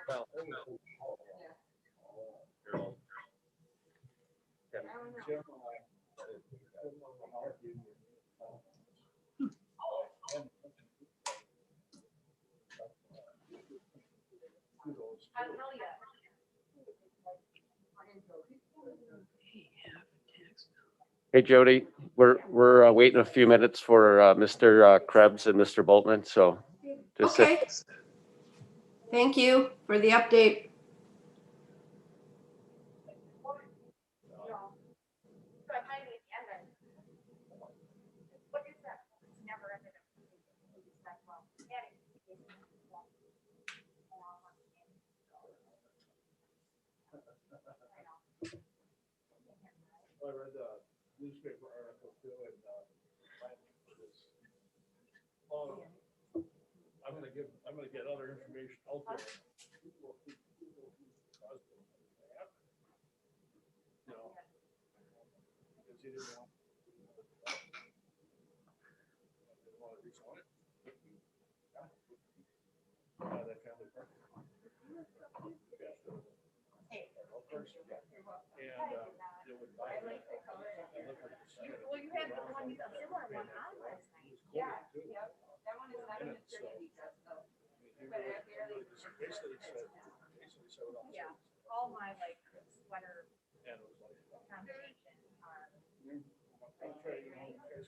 Well, hey Jody, we're waiting a few minutes for Mr. Krebs and Mr. Boltman. So just Okay. Thank you for the update. I read the newspaper article too, and I'm gonna get other information out there. You know, because he didn't want to rezone it. That family park. And it would buy. Well, you had the one, a similar one on last night. Yeah, yep. That one is not a maternity dress though. But I barely. Basically said. Yeah, all my like sweater And it was like. combination are. All you gotta do is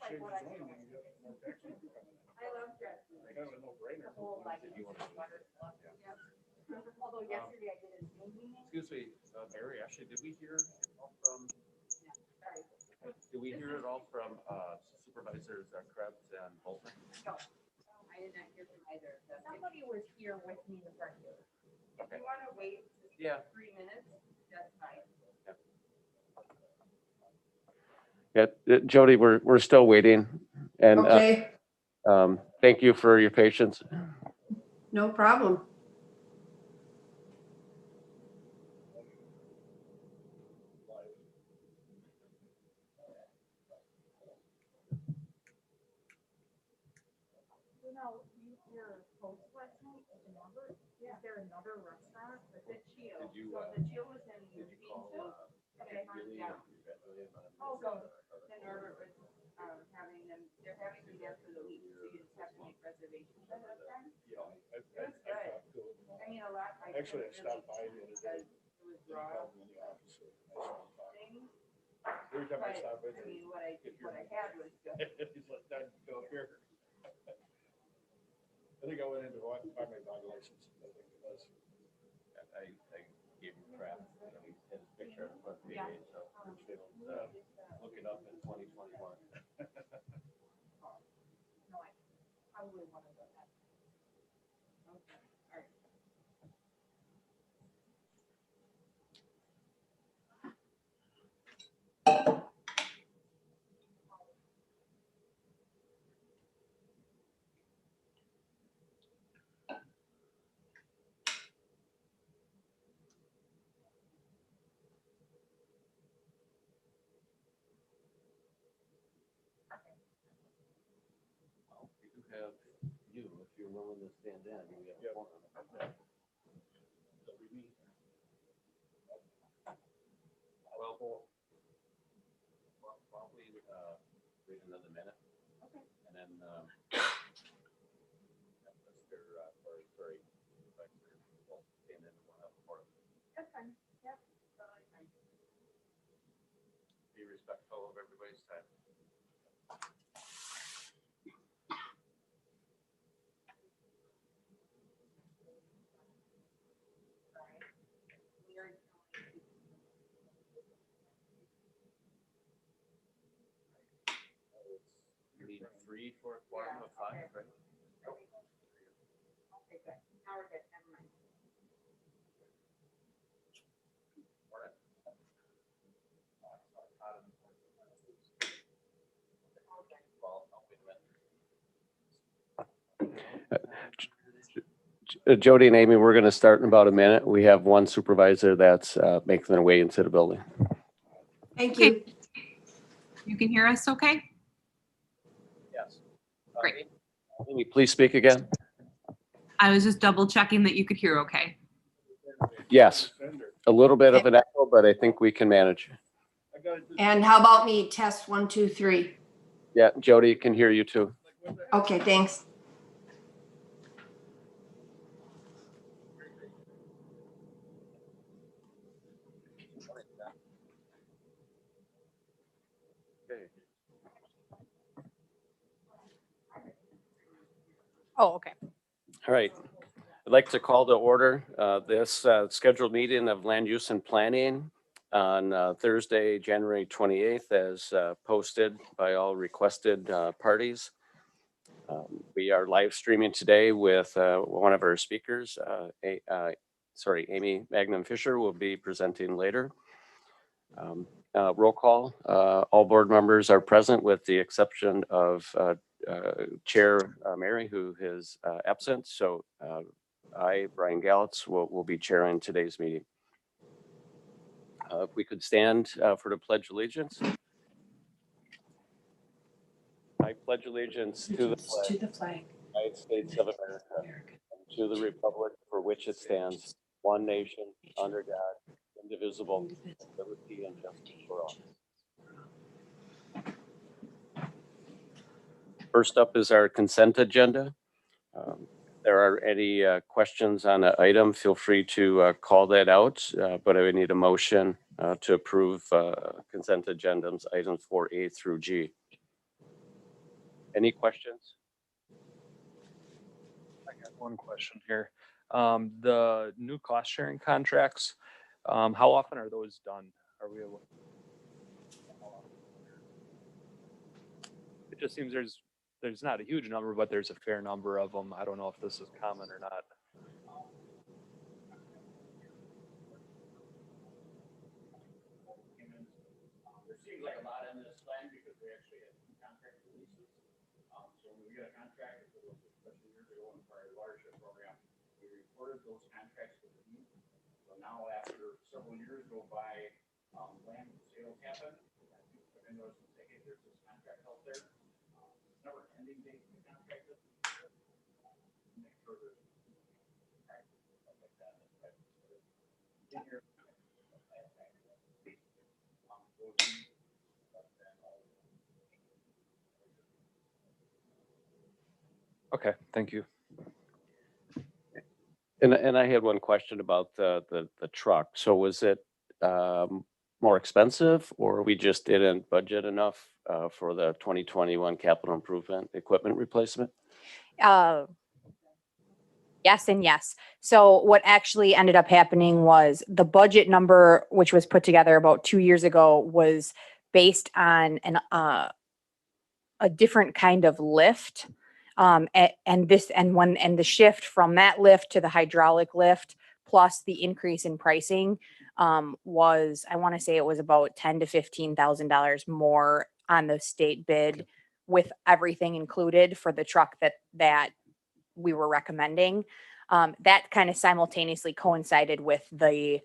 change the zoning and you get more tax money coming in. I love dresses. Kind of a no-brainer. The whole like sweater look. Yep. Although yesterday I did a Zoom meeting. excuse me, Barry, actually, did we hear from, Sorry. did we hear it all from Supervisors Krebs and Boltman? No, I did not hear from either of them. Somebody was here with me the first year. If you wanna wait just Yeah. 3 minutes, that's fine. Yeah, Jody, we're still waiting, and okay, thank you for your patience. no problem. You know, your post last night, remember? Is there another restaurant? The Chio. Did you, So the Chio was in. Did you call, Okay, Julie? yeah. Oh, go. Then Norbert was, having them, they're having me there for the week, so you just have to make reservations ahead of time. Yeah, It was good. I mean, a lot. Actually, I stopped by the other day. Because it was raw In the office. things, Every time I but, stop in. I mean, what I had was good. He's like, "Dad, go here." I think I went in to buy my dog license. I think it was. I gave him crap, you know, he had his picture on the front page, so look it up in 2021. No, I probably want to go that. Okay, all right. Well, we do have you, if you're willing to stand in, we have a Yep. forum. Well, probably wait another minute. Okay. And then Mr. Sorry, and then we'll have a forum. That's fine. Yep. Totally fine. Be respectful of everybody's time. Weird. You need 3 for a quorum of 5, right? Okay, good. Now we're good. Never mind. Well, I'll wait a minute. Jody and Amy, we're going to start in about a minute. We have one supervisor that's making their way into the building. Thank you. You can hear us okay? Yes. Great. Amy, please speak again. I was just double checking that you could hear okay. Yes, Fender. a little bit of an echo, but I think we can manage. I got it. And how about me? Test 1, 2, 3. Yeah, Jody can hear you too. Okay, thanks. Oh, okay. All right. I'd like to call to order this scheduled meeting of Land Use and Planning on Thursday, January 28th, as posted by all requested parties. We are live streaming today with one of our speakers. Amy Magnum Fisher will be presenting later. Roll call. All board members are present with the exception of Chair Mary, who is absent. So I, Brian Gallitz, will be chairing today's meeting. If we could stand for the Pledge of Allegiance. I pledge allegiance to the flag of the United States of America, and to the republic for which it stands, one nation, under God, indivisible, with liberty and justice for all. First up is our consent agenda. If there are any questions on the item, feel free to call that out, but I would need a motion to approve consent agendas, items 4A through G. Any questions? I got one question here. The new cost sharing contracts, how often are those done? Are we able? It just seems there's not a huge number, but there's a fair number of them. I don't know if this is common or not. There seems like a lot in this plan because we actually had 2 contract releases. So when we get a contract, if it was especially years ago in our watershed program, we reported those contracts to the need. So now after several years go by, land sales happen. I noticed and say, hey, there's this contract out there. It's never an ending date for the contract. Make sure there's stuff like that. In here. Okay, thank you. And I had one question about the truck. So was it more expensive, or we just didn't budget enough for the 2021 capital improvement equipment replacement? Yes and yes. So what actually ended up happening was the budget number, which was put together about 2 years ago, was based on a different kind of lift. And the shift from that lift to the hydraulic lift, plus the increase in pricing, was, I want to say it was about $10,000 to $15,000 more on the state bid, with everything included for the truck that we were recommending. That kind of simultaneously coincided with the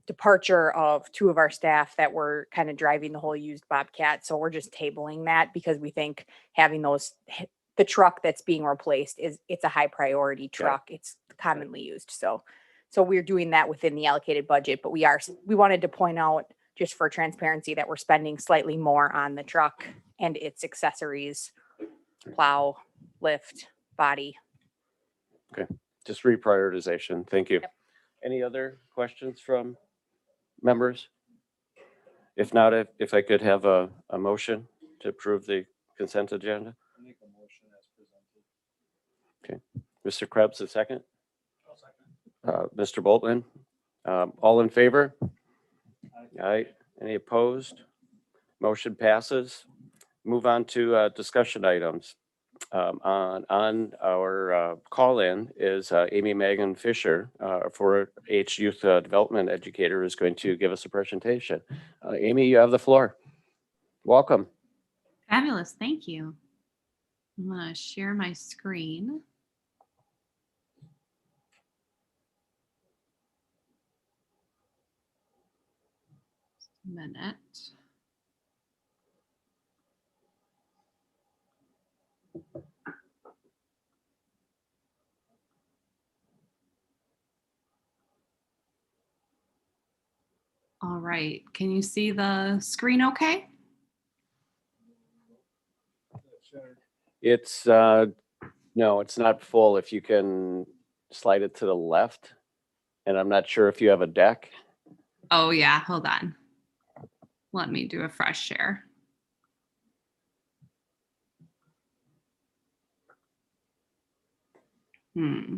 departure of 2 of our staff that were kind of driving the whole used Bobcat. So we're just tabling that because we think having the truck that's being replaced it's a high priority truck. It's commonly used. So we're doing that within the allocated budget, but we wanted to point out, just for transparency, that we're spending slightly more on the truck and its accessories, plow, lift, body. Just reprioritization. Thank you. Yep. Any other questions from members? If not, if I could have a motion to approve the consent agenda. Make a motion as presented. Mr. Krebs, a second. Mr. Boltman, all in favor? Aye. Any opposed? Motion passes. Move on to discussion items. On our call-in is Amy Megan Fisher, 4-H Youth Development Educator, is going to give us a presentation. Amy, you have the floor. Welcome. Fabulous. Thank you. I'm going to share my screen. minute. All right, can you see the screen okay? It's, no, it's not full. If you can slide it to the left. And I'm not sure if you have a deck. Oh yeah, hold on. Let me do a fresh share. Hmm.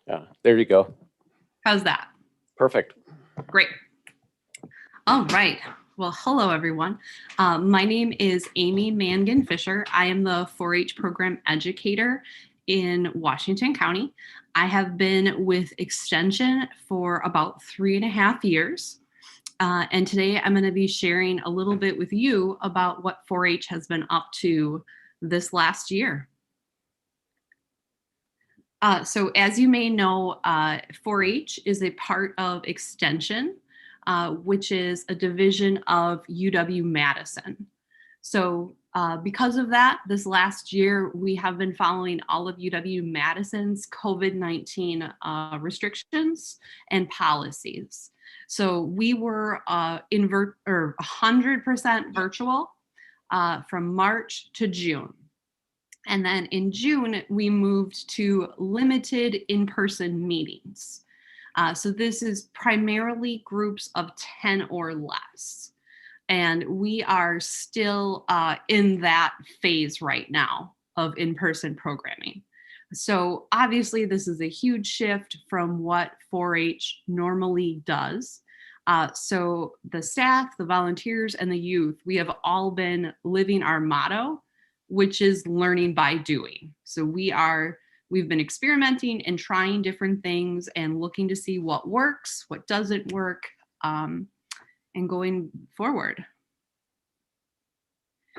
Yeah, there you go. How's that? Perfect. Great. All right. Well, hello, everyone. My name is Amy Mangan Fisher. I am the 4-H program educator in Washington County. I have been with Extension for about 3.5 years. And today I'm going to be sharing a little bit with you about what 4-H has been up to this last year. So as you may know, 4-H is a part of Extension, which is a division of UW-Madison. So because of that, this last year, we have been following all of UW-Madison's COVID-19 restrictions and policies. So we were 100% virtual from March to June. And then in June, we moved to limited in-person meetings. So this is primarily groups of 10 or less. And we are still in that phase right now of in-person programming. So obviously this is a huge shift from what 4-H normally does. So the staff, the volunteers, and the youth, we have all been living our motto, which is learning by doing. So we've been experimenting and trying different things and looking to see what works, what doesn't work, and going forward.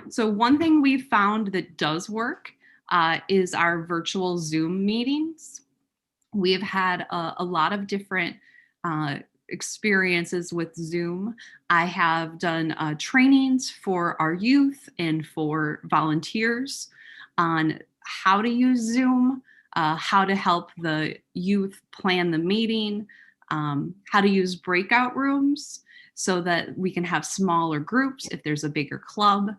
So one thing we've found that does work is our virtual Zoom meetings. We have had a lot of different experiences with Zoom. I have done trainings for our youth and for volunteers on how to use Zoom, how to help the youth plan the meeting, how to use breakout rooms so that we can have smaller groups if there's a bigger club.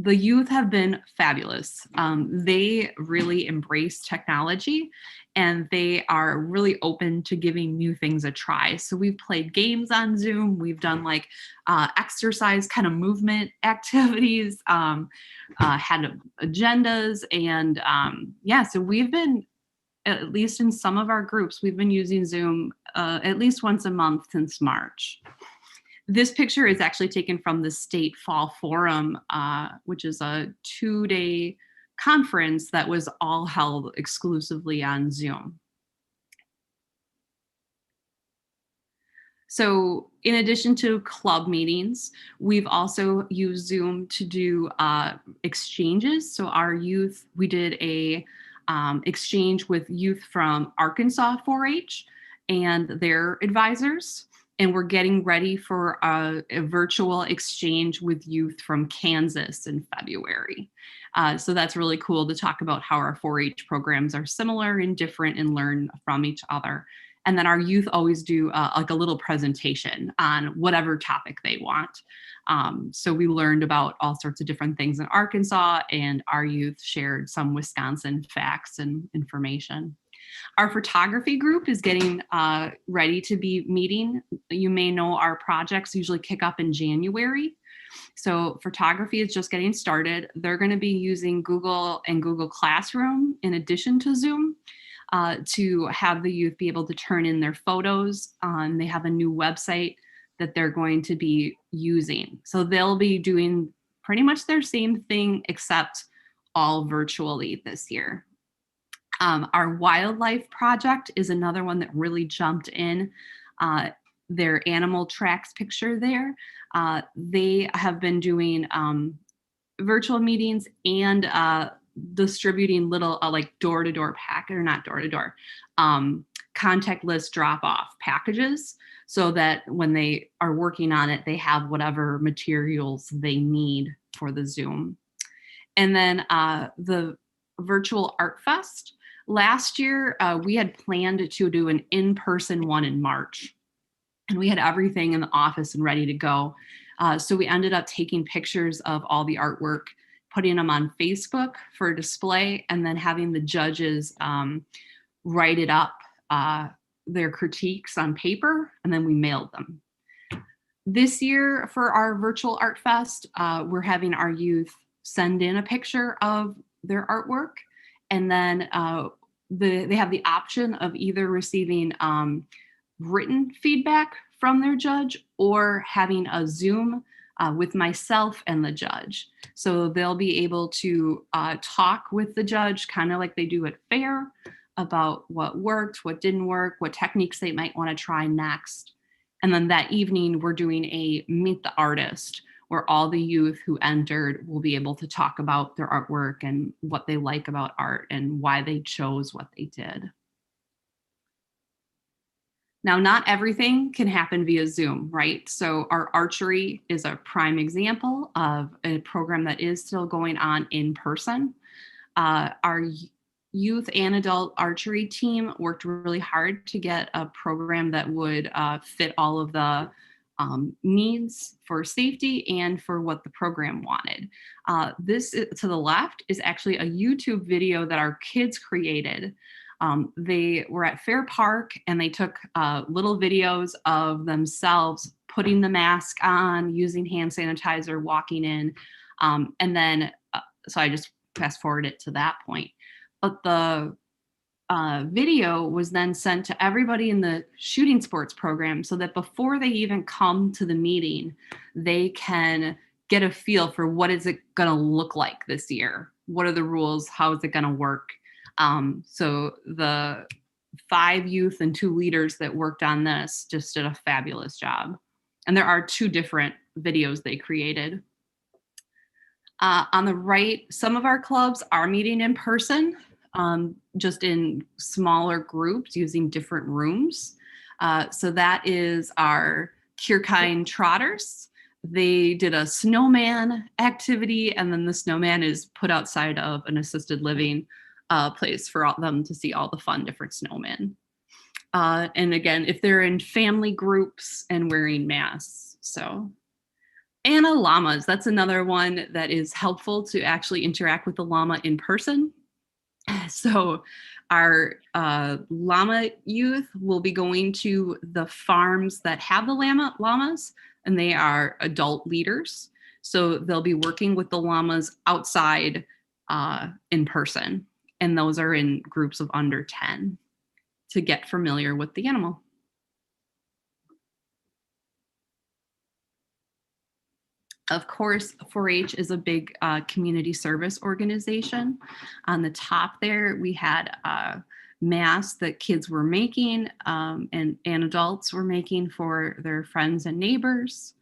The youth have been fabulous. They really embrace technology and they are really open to giving new things a try. So we've played games on Zoom. We've done like exercise kind of movement activities, had agendas, and yeah, so we've been, at least in some of our groups, we've been using Zoom at least once a month since March. This picture is actually taken from the State Fall Forum, which is a 2-day conference that was all held exclusively on Zoom. So in addition to club meetings, we've also used Zoom to do exchanges. So our youth, we did a exchange with youth from Arkansas 4-H and their advisors. And we're getting ready for a virtual exchange with youth from Kansas in February. So that's really cool to talk about how our 4-H programs are similar and different and learn from each other. And then our youth always do like a little presentation on whatever topic they want. So we learned about all sorts of different things in Arkansas, and our youth shared some Wisconsin facts and information. Our photography group is getting ready to be meeting. You may know our projects usually kick up in January. So photography is just getting started. They're going to be using Google and Google Classroom in addition to Zoom to have the youth be able to turn in their photos. They have a new website that they're going to be using. So they'll be doing pretty much their same thing except all virtually this year. Our wildlife project is another one that really jumped in. Their animal tracks picture there. They have been doing virtual meetings and distributing little like door-to-door packet, or not door-to-door, contactless drop-off packages, so that when they are working on it, they have whatever materials they need for the Zoom. And then the virtual art fest. Last year, we had planned to do an in-person one in March, and we had everything in the office and ready to go. So we ended up taking pictures of all the artwork, putting them on Facebook for display, and then having the judges write it up, their critiques on paper, and then we mailed them. This year for our virtual art fest, we're having our youth send in a picture of their artwork, and then they have the option of either receiving written feedback from their judge or having a Zoom with myself and the judge. So they'll be able to talk with the judge, kind of like they do at FAIR, about what worked, what didn't work, what techniques they might want to try next. And then that evening, we're doing a Meet the Artist, where all the youth who entered will be able to talk about their artwork and what they like about art and why they chose what they did. Now, not everything can happen via Zoom, right? So our archery is a prime example of a program that is still going on in person. Our youth and adult archery team worked really hard to get a program that would fit all of the needs for safety and for what the program wanted. This to the left is actually a YouTube video that our kids created. They were at Fair Park and they took little videos of themselves putting the mask on, using hand sanitizer, walking in, and then, so I just fast forwarded to that point. But the video was then sent to everybody in the shooting sports program so that before they even come to the meeting, they can get a feel for what is it going to look like this year? What are the rules? How is it going to work? So the 5 youth and 2 leaders that worked on this just did a fabulous job. And there are 2 different videos they created. On the right, some of our clubs are meeting in person, just in smaller groups using different rooms. So that is our Kierkein Trotters. They did a snowman activity, and then the snowman is put outside of an assisted living place for all them to see all the fun different snowmen. And again, if they're in family groups and wearing masks. So, Anna llamas, that's another one that is helpful to actually interact with the llama in person. So our llama youth will be going to the farms that have the llamas, and they are adult leaders. So they'll be working with the llamas outside in person. And those are in groups of under 10 to get familiar with the animal. Of course, 4-H is a big community service organization. On the top there, we had masks that kids were making and adults were making for their friends and neighbors.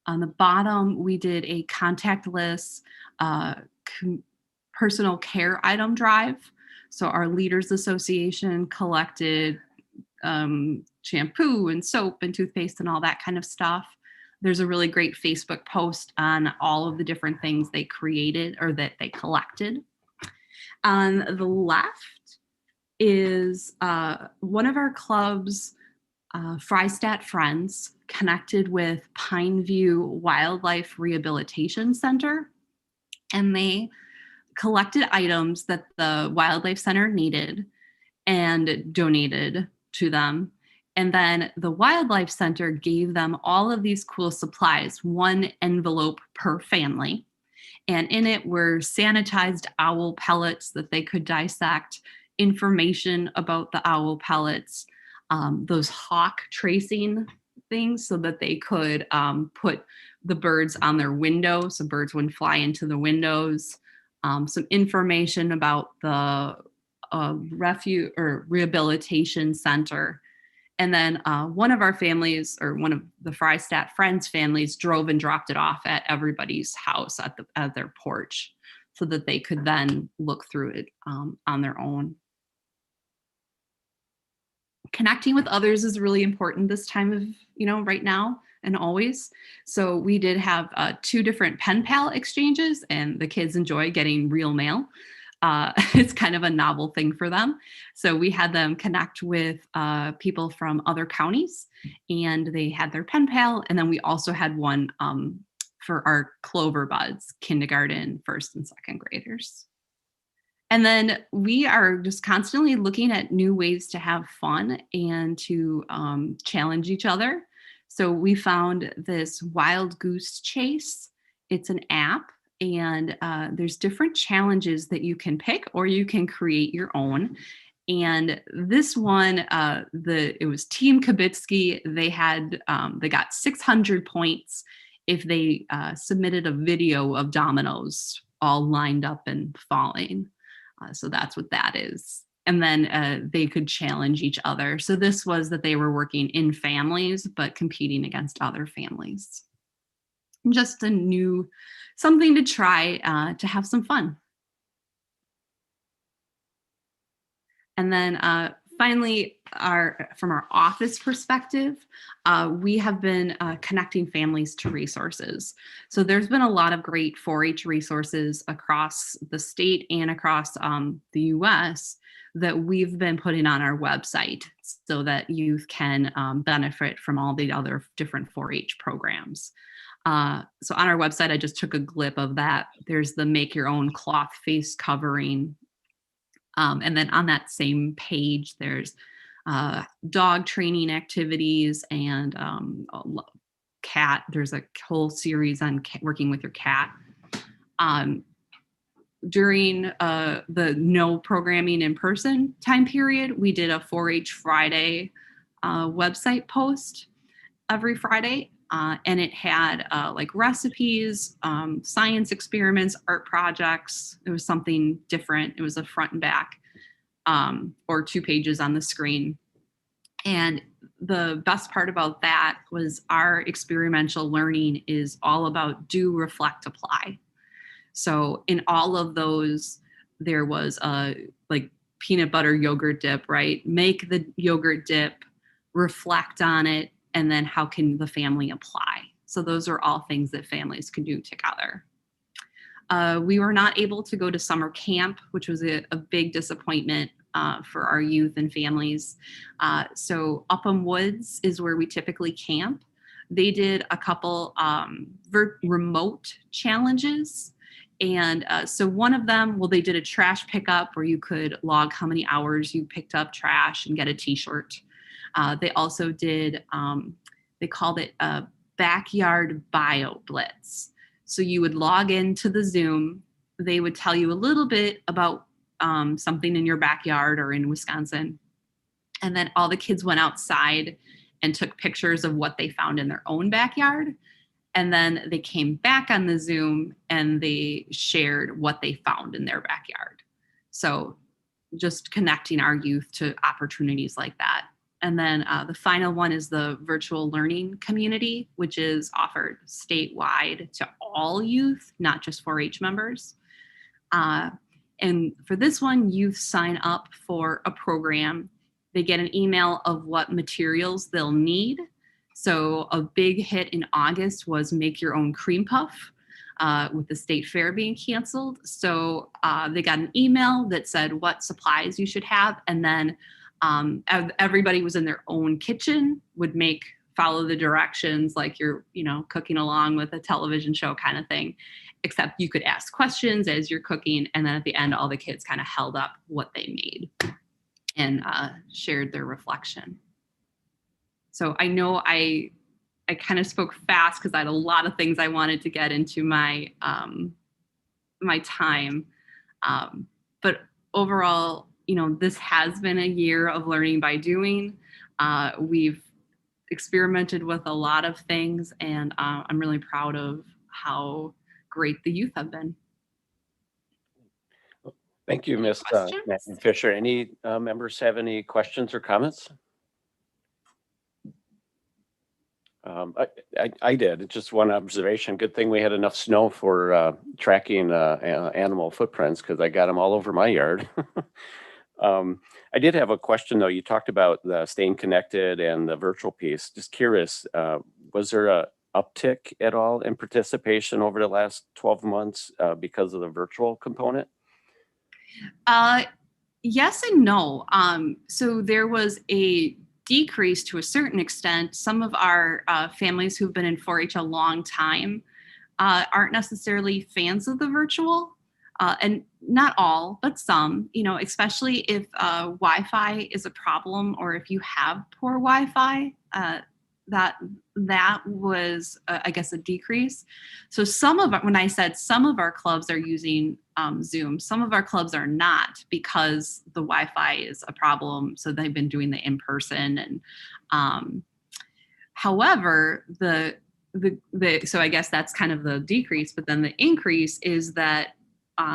On the bottom, we did a contactless personal care item drive. So our Leaders Association collected shampoo and soap and toothpaste and all that kind of stuff. There's a really great Facebook post on all of the different things they created or that they collected. On the left is one of our clubs, Freistadt Friends, connected with Pineview Wildlife Rehabilitation Center. And they collected items that the Wildlife Center needed and donated to them. And then the Wildlife Center gave them all of these cool supplies, 1 envelope per family. And in it were sanitized owl pellets that they could dissect, information about the owl pellets, those hawk tracing things so that they could put the birds on their window so birds wouldn't fly into the windows, some information about the a refuge or rehabilitation center. And then one of our families, or one of the Frystat Friends families, drove and dropped it off at everybody's house at their porch, so that they could then look through it on their own. Connecting with others is really important this time of, right now and always. So we did have 2 different pen pal exchanges, and the kids enjoy getting real mail. It's kind of a novel thing for them. So we had them connect with people from other counties, and they had their pen pal. And then we also had one for our Clover Buds, kindergarten, 1st and 2nd graders. And then we are just constantly looking at new ways to have fun and to challenge each other. So we found this Wild Goose Chase. It's an app, and there's different challenges that you can pick, or you can create your own. And this one, it was Team Kabitsky. They got 600 points if they submitted a video of dominoes all lined up and falling. So that's what that is. And then they could challenge each other. So this was that they were working in families, but competing against other families. Just something to try to have some fun. And then finally, from our office perspective, we have been connecting families to resources. So there's been a lot of great 4-H resources across the state and across the US that we've been putting on our website, so that youth can benefit from all the other different 4-H programs. So on our website, I just took a clip of that. There's the Make Your Own Cloth Face Covering. And then on that same page, there's dog training activities and cat. There's a whole series on working with your cat. During the no programming in person time period, we did a 4-H Friday website post every Friday. And it had like recipes, science experiments, art projects. It was something different. It was a front and back, or 2 pages on the screen. And the best part about that was our experiential learning is all about do, reflect, apply. So in all of those, there was a like peanut butter yogurt dip, right? Make the yogurt dip, reflect on it, and then how can the family apply? So those are all things that families can do together. We were not able to go to summer camp, which was a big disappointment for our youth and families. So Upham Woods is where we typically camp. They did a couple remote challenges. And so one of them, they did a trash pickup where you could log how many hours you picked up trash and get a t-shirt. They also did, they called it a backyard bio blitz. So you would log into the Zoom. They would tell you a little bit about something in your backyard or in Wisconsin. And then all the kids went outside and took pictures of what they found in their own backyard. And then they came back on the Zoom and they shared what they found in their backyard. So just connecting our youth to opportunities like that. And then the final one is the virtual learning community, which is offered statewide to all youth, not just 4-H members. And for this one, youth sign up for a program. They get an email of what materials they'll need. So a big hit in August was Make Your Own Cream Puff with the state fair being canceled. So they got an email that said what supplies you should have. And then everybody was in their own kitchen, would follow the directions like you're, cooking along with a television show kind of thing, except you could ask questions as you're cooking. And then at the end, all the kids kind of held up what they made and shared their reflection. So I know I kind of spoke fast because I had a lot of things I wanted to get into my my time. But overall, this has been a year of learning by doing. We've experimented with a lot of things, and I'm really proud of how great the youth have been. Thank you, Ms. Questions? Matthew Fisher. Any members have any questions or comments? I did. It's just one observation. Good thing we had enough snow for tracking animal footprints because I got them all over my yard. I did have a question though. You talked about the staying connected and the virtual piece. Just curious, was there a uptick at all in participation over the last 12 months because of the virtual component? Yes and no. So there was a decrease to a certain extent. Some of our families who've been in 4-H a long time aren't necessarily fans of the virtual. And not all, but some, especially if Wi-Fi is a problem or if you have poor Wi-Fi, that was, I guess, a decrease. So when I said some of our clubs are using Zoom, some of our clubs are not because the Wi-Fi is a problem. So they've been doing the in-person and however, so I guess that's kind of the decrease, but then the increase is that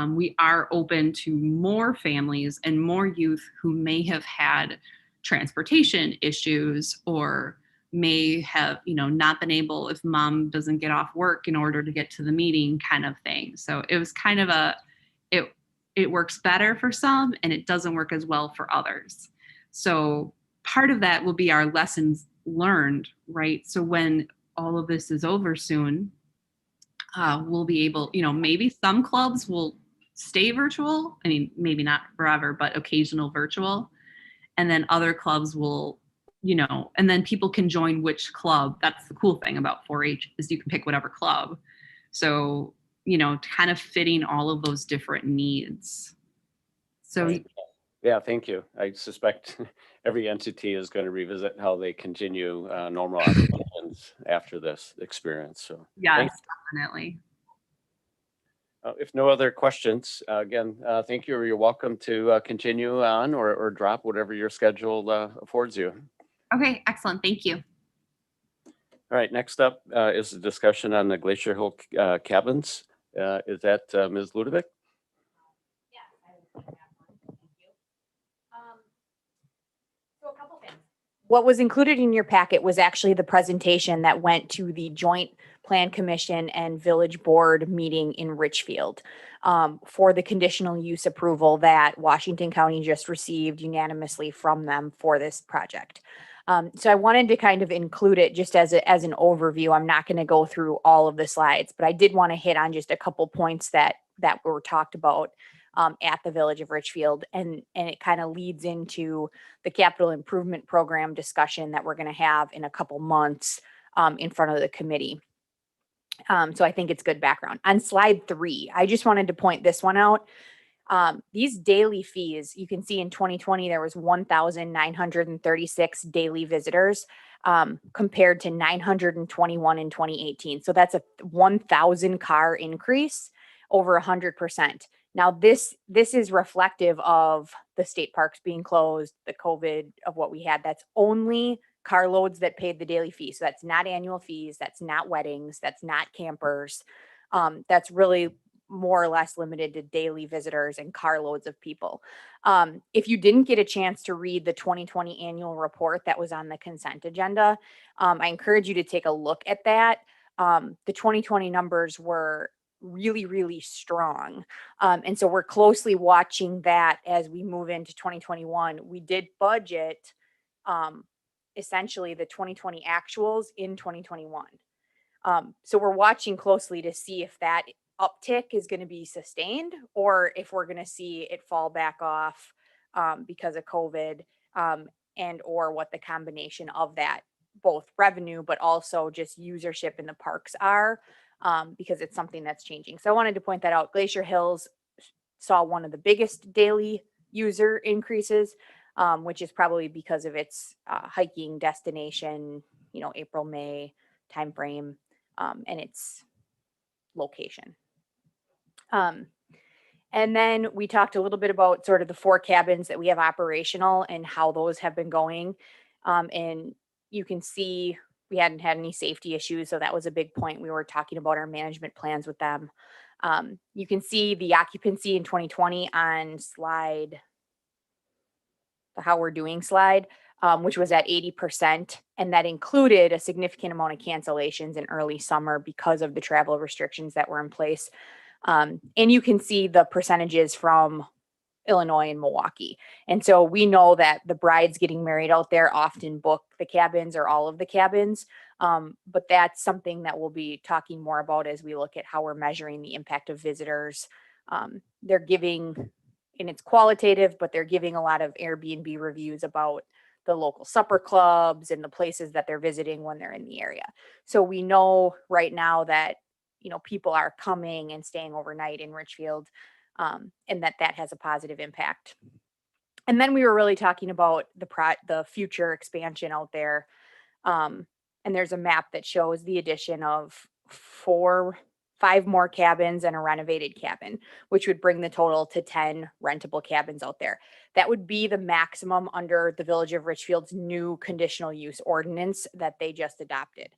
we are open to more families and more youth who may have had transportation issues or may have, not been able, if mom doesn't get off work in order to get to the meeting kind of thing. So it was kind of it works better for some and it doesn't work as well for others. So part of that will be our lessons learned, right? So when all of this is over soon, we'll be able, maybe some clubs will stay virtual. I mean, maybe not forever, but occasional virtual. And then other clubs will, and then people can join which club. That's the cool thing about 4-H is you can pick whatever club. So, kind of fitting all of those different needs. So Right. Yeah, thank you. I suspect every entity is going to revisit how they continue normal operations after this experience. So yes, thanks. definitely. If no other questions, again, thank you. You're welcome to continue on or drop whatever your schedule affords you. Okay, excellent. Thank you. All right, next up is a discussion on the Glacier Hill cabins. Is that Ms. Ludovic? So a couple things. What was included in your packet was actually the presentation that went to the Joint Plan Commission and Village Board meeting in Richfield for the conditional use approval that Washington County just received unanimously from them for this project. So I wanted to kind of include it just as an overview. I'm not going to go through all of the slides, but I did want to hit on just a couple points that were talked about at the Village of Richfield, and it kind of leads into the capital improvement program discussion that we're going to have in a couple months in front of the committee. So I think it's good background. On slide 3, I just wanted to point this one out. These daily fees, you can see in 2020, there was 1,936 daily visitors compared to 921 in 2018. So that's a 1,000 car increase, over 100%. Now, this is reflective of the state parks being closed, the COVID of what we had. That's only carloads that paid the daily fee. So that's not annual fees. That's not weddings. That's not campers. That's really more or less limited to daily visitors and carloads of people. If you didn't get a chance to read the 2020 annual report that was on the consent agenda, I encourage you to take a look at that. The 2020 numbers were really, really strong. And so we're closely watching that as we move into 2021. We did budget essentially the 2020 actuals in 2021. So we're watching closely to see if that uptick is going to be sustained or if we're going to see it fall back off because of COVID and or what the combination of that, both revenue, but also just usership in the parks are. Because it's something that's changing. So I wanted to point that out. Glacier Hills saw one of the biggest daily user increases, which is probably because of its hiking destination, April, May timeframe, and its location. And then we talked a little bit about sort of the 4 cabins that we have operational and how those have been going. And you can see We hadn't had any safety issues, so that was a big point. We were talking about our management plans with them. You can see the occupancy in 2020 on slide, the how we're doing slide, which was at 80%. And that included a significant amount of cancellations in early summer because of the travel restrictions that were in place. And you can see the percentages from Illinois and Milwaukee. And so we know that the brides getting married out there often book the cabins or all of the cabins. But that's something that we'll be talking more about as we look at how we're measuring the impact of visitors. They're giving, and it's qualitative, but they're giving a lot of Airbnb reviews about the local supper clubs and the places that they're visiting when they're in the area. So we know right now that, you know, people are coming and staying overnight in Richfield, and that has a positive impact. And then we were really talking about the future expansion out there. And there's a map that shows the addition of 5 more cabins and a renovated cabin, which would bring the total to 10 rentable cabins out there. That would be the maximum under the Village of Richfield's new conditional use ordinance that they just adopted.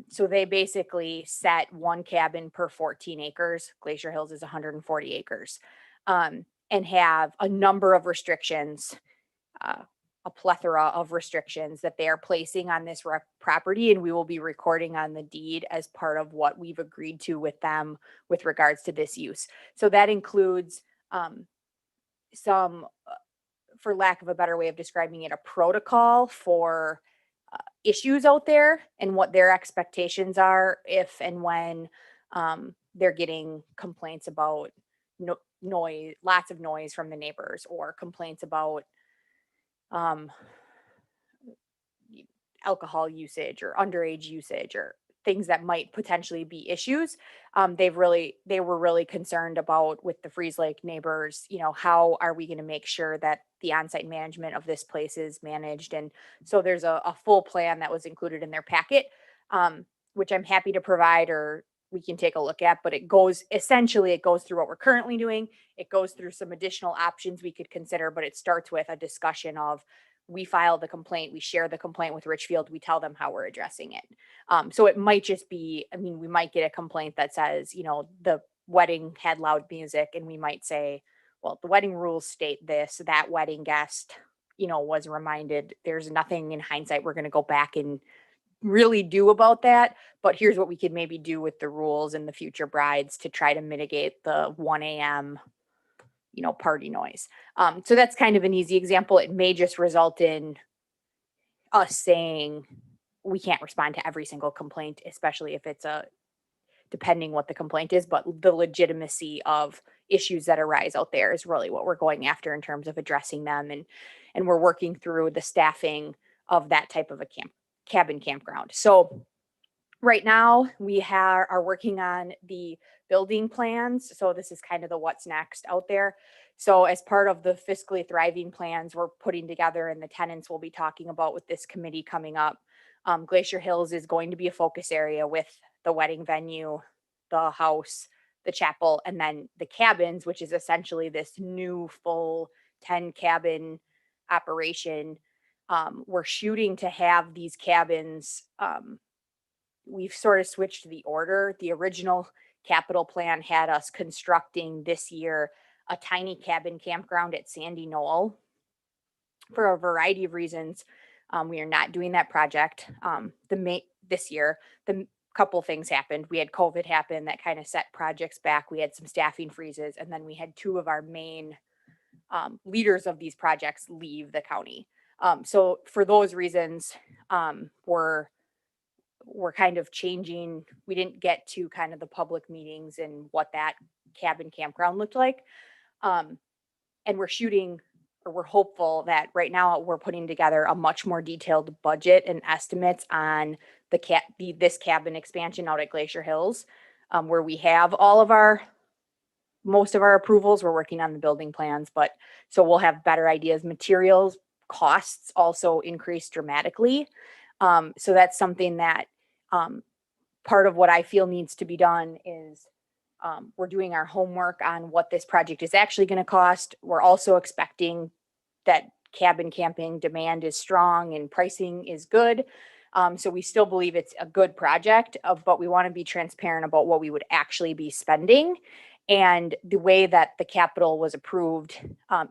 So they basically set 1 cabin per 14 acres. Glacier Hills is 140 acres, and have a number of restrictions, a plethora of restrictions that they are placing on this property, and we will be recording on the deed as part of what we've agreed to with them with regards to this use. So that includes some, for lack of a better way of describing it, a protocol for issues out there and what their expectations are if and when they're getting complaints about noise, lots of noise from the neighbors, or complaints about alcohol usage or underage usage or things that might potentially be issues. They were really concerned about, with the Freeze Lake neighbors, you know, how are we going to make sure that the on-site management of this place is managed? And so there's a full plan that was included in their packet, which I'm happy to provide, or we can take a look at, but it goes through what we're currently doing. It goes through some additional options we could consider, but it starts with a discussion of, we file the complaint, we share the complaint with Richfield, we tell them how we're addressing it. So it might just be, I mean, we might get a complaint that says, you know, the wedding had loud music, and we might say, well, the wedding rules state this, that wedding guest, you know, was reminded. There's nothing in hindsight we're going to go back and really do about that, but here's what we could maybe do with the rules and the future brides to try to mitigate the 1 a.m. you know, party noise. So that's kind of an easy example. It may just result in us saying we can't respond to every single complaint, especially if it's depending what the complaint is, but the legitimacy of issues that arise out there is really what we're going after in terms of addressing them. And we're working through the staffing of that type of a cabin campground. So right now we are working on the building plans. So this is kind of the what's next out there. So as part of the fiscally thriving plans we're putting together, and the tenants will be talking about with this committee coming up, Glacier Hills is going to be a focus area with the wedding venue, the house, the chapel, and then the cabins, which is essentially this new full 10 cabin operation. We're shooting to have these cabins. We've sort of switched the order. The original capital plan had us constructing this year a tiny cabin campground at Sandy Knoll. For a variety of reasons, we are not doing that project this year. The couple things happened. We had COVID happen that kind of set projects back. We had some staffing freezes, and then we had 2 of our main leaders of these projects leave the county. So for those reasons, we're kind of changing. We didn't get to kind of the public meetings and what that cabin campground looked like. And we're hopeful that right now we're putting together a much more detailed budget and estimates on this cabin expansion out at Glacier Hills, where we have most of our approvals. We're working on the building plans, but so we'll have better ideas. Materials costs also increased dramatically. So that's something that part of what I feel needs to be done is we're doing our homework on what this project is actually going to cost. We're also expecting that cabin camping demand is strong and pricing is good. So we still believe it's a good project, but we want to be transparent about what we would actually be spending. And the way that the capital was approved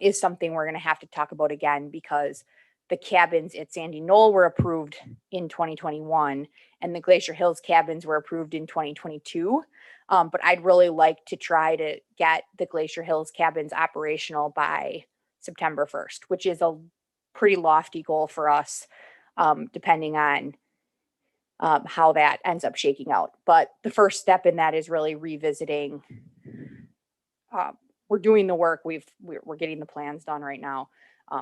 is something we're going to have to talk about again, because the cabins at Sandy Knoll were approved in 2021 and the Glacier Hills cabins were approved in 2022. But I'd really like to try to get the Glacier Hills cabins operational by September 1st, which is a pretty lofty goal for us, depending on how that ends up shaking out. But the first step in that is really revisiting. We're doing the work. We're getting the plans done right now.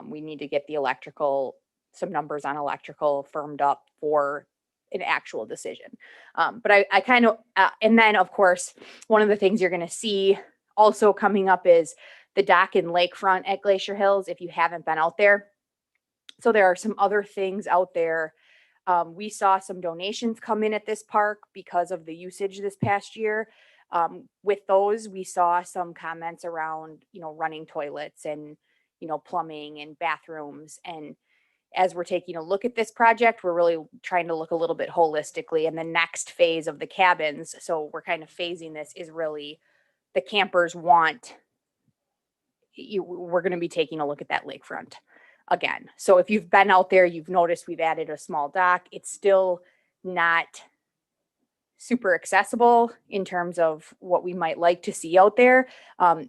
We need to get the electrical, some numbers on electrical firmed up for an actual decision. But I kind of, and then of course, one of the things you're going to see also coming up is the dock and lakefront at Glacier Hills, if you haven't been out there. So there are some other things out there. We saw some donations come in at this park because of the usage this past year. With those, we saw some comments around, running toilets and, plumbing and bathrooms. And as we're taking a look at this project, we're really trying to look a little bit holistically. And the next phase of the cabins, so we're kind of phasing this, is really the campers want, we're going to be taking a look at that lakefront again. So if you've been out there, you've noticed we've added a small dock. It's still not super accessible in terms of what we might like to see out there.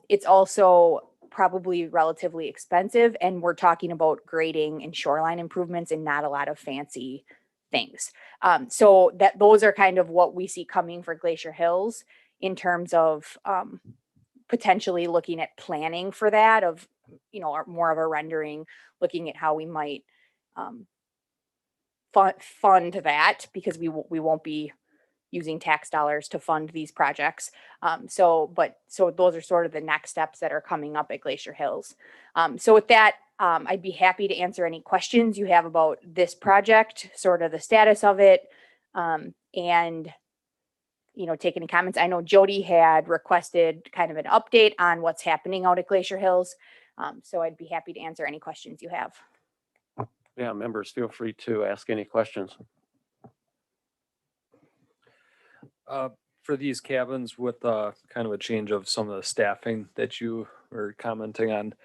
It's also probably relatively expensive, and we're talking about grading and shoreline improvements and not a lot of fancy things. So that those are kind of what we see coming for Glacier Hills in terms of potentially looking at planning for that, of more of a rendering, looking at how we might fund that, because we won't be using tax dollars to fund these projects. So those are sort of the next steps that are coming up at Glacier Hills. So with that, I'd be happy to answer any questions you have about this project, sort of the status of it, and take any comments. I know Jody had requested kind of an update on what's happening out at Glacier Hills. So I'd be happy to answer any questions you have. Yeah, members, feel free to ask any questions. For these cabins, with kind of a change of some of the staffing that you were commenting on,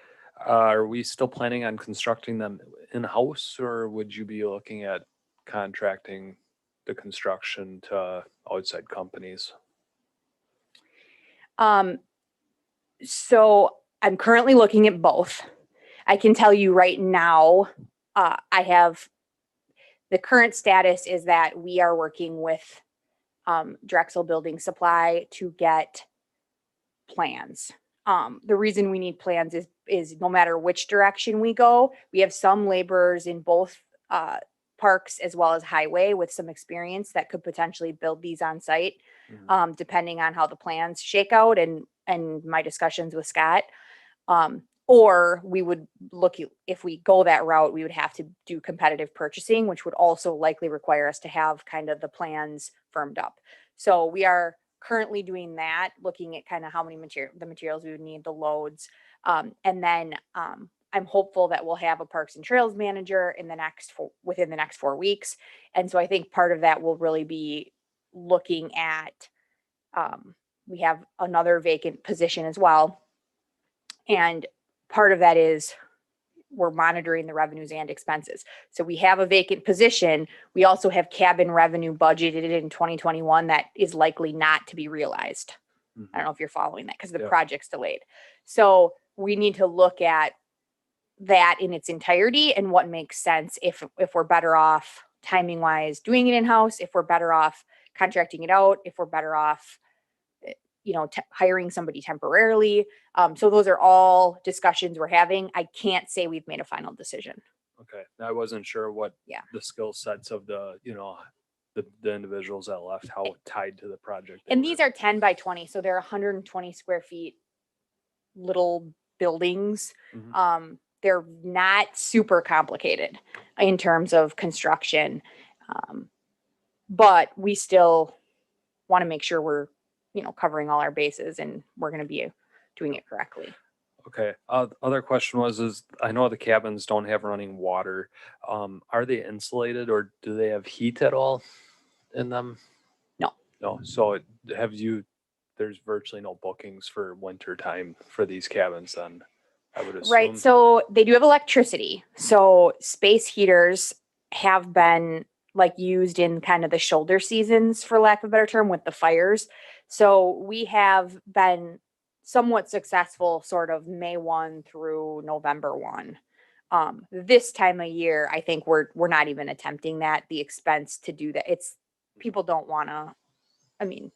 are we still planning on constructing them in-house, or would you be looking at contracting the construction to outside companies? So I'm currently looking at both. I can tell you right now, the current status is that we are working with Drexel Building Supply to get plans. The reason we need plans is no matter which direction we go, we have some laborers in both parks as well as highway with some experience that could potentially build these on site, depending on how the plans shake out and my discussions with Scott. Or we would look, if we go that route, we would have to do competitive purchasing, which would also likely require us to have kind of the plans firmed up. So we are currently doing that, looking at kind of how many materials we would need, the loads. And then I'm hopeful that we'll have a Parks and Trails manager within the next 4 weeks. And so I think part of that will really be looking at, we have another vacant position as well. And part of that is we're monitoring the revenues and expenses. So we have a vacant position. We also have cabin revenue budgeted in 2021 that is likely not to be realized. I don't know if you're following that, because the project's delayed. So we need to look at that in its entirety and what makes sense, if we're better off timing wise doing it in-house, if we're better off contracting it out, if we're better off hiring somebody temporarily. So those are all discussions we're having. I can't say we've made a final decision. Okay, I wasn't sure what the skill sets of the individuals that left, how tied to the project. And these are 10 by 20, so they're 120 square feet little buildings. They're not super complicated in terms of construction, but we still want to make sure we're covering all our bases, and we're going to be doing it correctly. Okay. Other question was, is I know the cabins don't have running water. Are they insulated or do they have heat at all in them? No. No. So have you, there's virtually no bookings for winter time for these cabins then, I would assume. Right. So they do have electricity. So space heaters have been like used in kind of the shoulder seasons, for lack of a better term, with the fires. So we have been somewhat successful sort of May 1 through November 1. This time of year, I think we're not even attempting that. The expense to do that, it's people don't want to, I mean,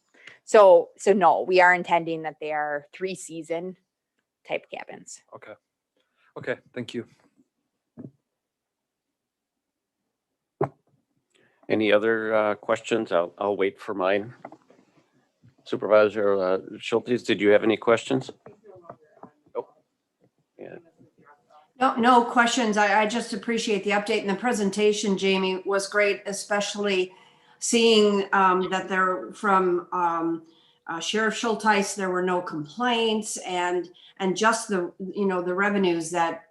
so no, we are intending that they are 3-season type cabins. Okay. Okay. Thank you. Any other questions? I'll wait for mine. Supervisor Schultes, did you have any questions? Oh, yeah. No questions. I just appreciate the update, and the presentation, Jamie, was great, especially seeing that there from Sheriff Schulteis, there were no complaints, and just the, the revenues that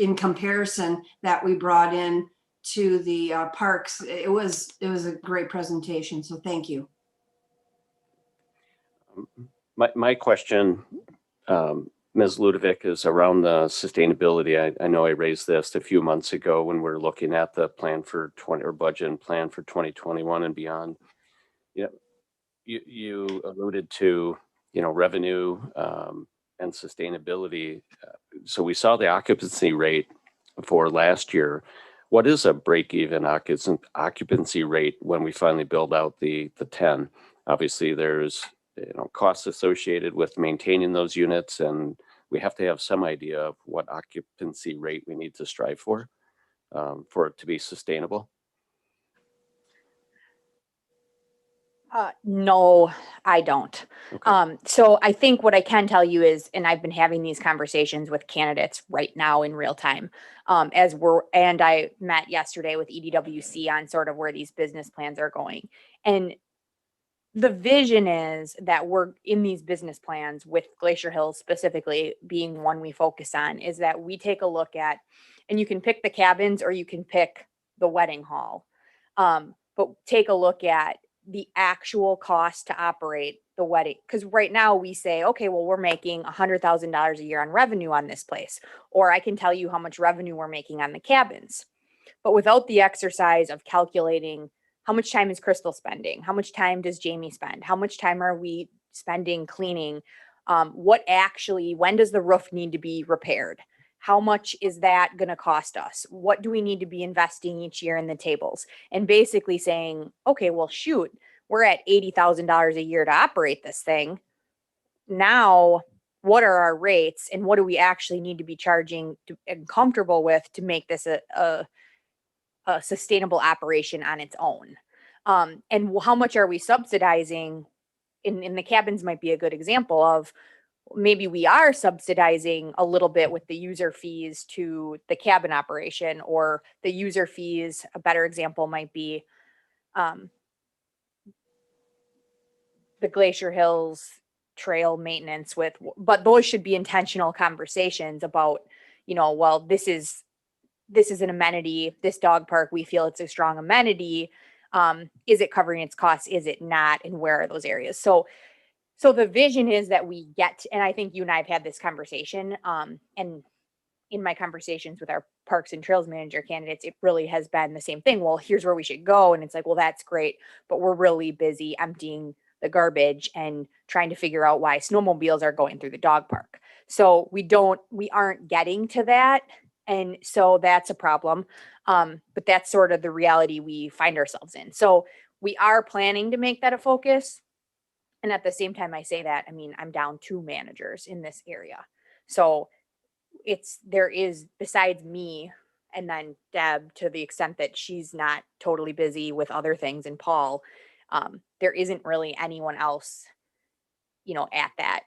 in comparison that we brought in to the parks. It was a great presentation. So thank you. My question, Ms. Ludovic, is around the sustainability. I know I raised this a few months ago when we were looking at the plan for budget and plan for 2021 and beyond. You alluded to, revenue and sustainability. So we saw the occupancy rate for last year. What is a break-even occupancy rate when we finally build out the 10? Obviously, there's costs associated with maintaining those units, and we have to have some idea of what occupancy rate we need to strive for it to be sustainable. No, I don't. Okay. So I think what I can tell you is, and I've been having these conversations with candidates right now in real time, and I met yesterday with EDWC on sort of where these business plans are going. And the vision is that we're in these business plans, with Glacier Hills specifically being one we focus on, is that we take a look at, and you can pick the cabins or you can pick the wedding hall, but take a look at the actual cost to operate the wedding. Because right now we say, okay, well, we're making $100,000 a year on revenue on this place, or I can tell you how much revenue we're making on the cabins. But without the exercise of calculating how much time is Crystal spending, how much time does Jamie spend, how much time are we spending cleaning, when does the roof need to be repaired? How much is that going to cost us? What do we need to be investing each year in the tables? And basically saying, okay, well, shoot, we're at $80,000 a year to operate this thing. Now, what are our rates, and what do we actually need to be charging and comfortable with to make this a sustainable operation on its own? And how much are we subsidizing? In the cabins might be a good example of, maybe we are subsidizing a little bit with the user fees to the cabin operation, or the user fees. A better example might be the Glacier Hills trail maintenance but those should be intentional conversations about, well, this is an amenity, this dog park, we feel it's a strong amenity. Is it covering its costs? Is it not? And where are those areas? So the vision is that we get, and I think you and I have had this conversation, and in my conversations with our parks and trails manager candidates, it really has been the same thing. Well, here's where we should go. And it's like, well, that's great, but we're really busy emptying the garbage and trying to figure out why snowmobiles are going through the dog park. So we aren't getting to that. And so that's a problem. But that's sort of the reality we find ourselves in. So we are planning to make that a focus. And at the same time I say that, I mean, I'm down 2 managers in this area. So there is, besides me and then Deb, to the extent that she's not totally busy with other things, and Paul, there isn't really anyone else, at that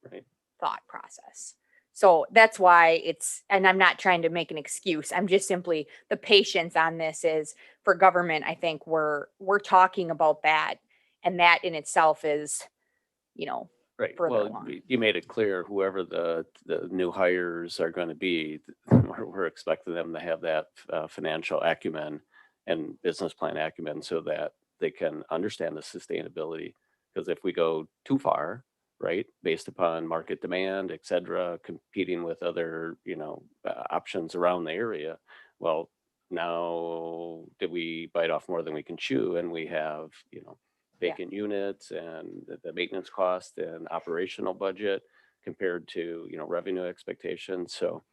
Right. thought process. So that's why and I'm not trying to make an excuse. I'm just simply, the patience on this is, for government, I think we're talking about that. And that in itself is, Right. further Well, along. you made it clear, whoever the new hires are going to be, we're expecting them to have that financial acumen and business plan acumen so that they can understand the sustainability. Because if we go too far, right, based upon market demand, et cetera, competing with other, options around the area, well, now did we bite off more than we can chew? And we have, Yeah. vacant units and the maintenance cost and operational budget compared to, revenue expectations. So,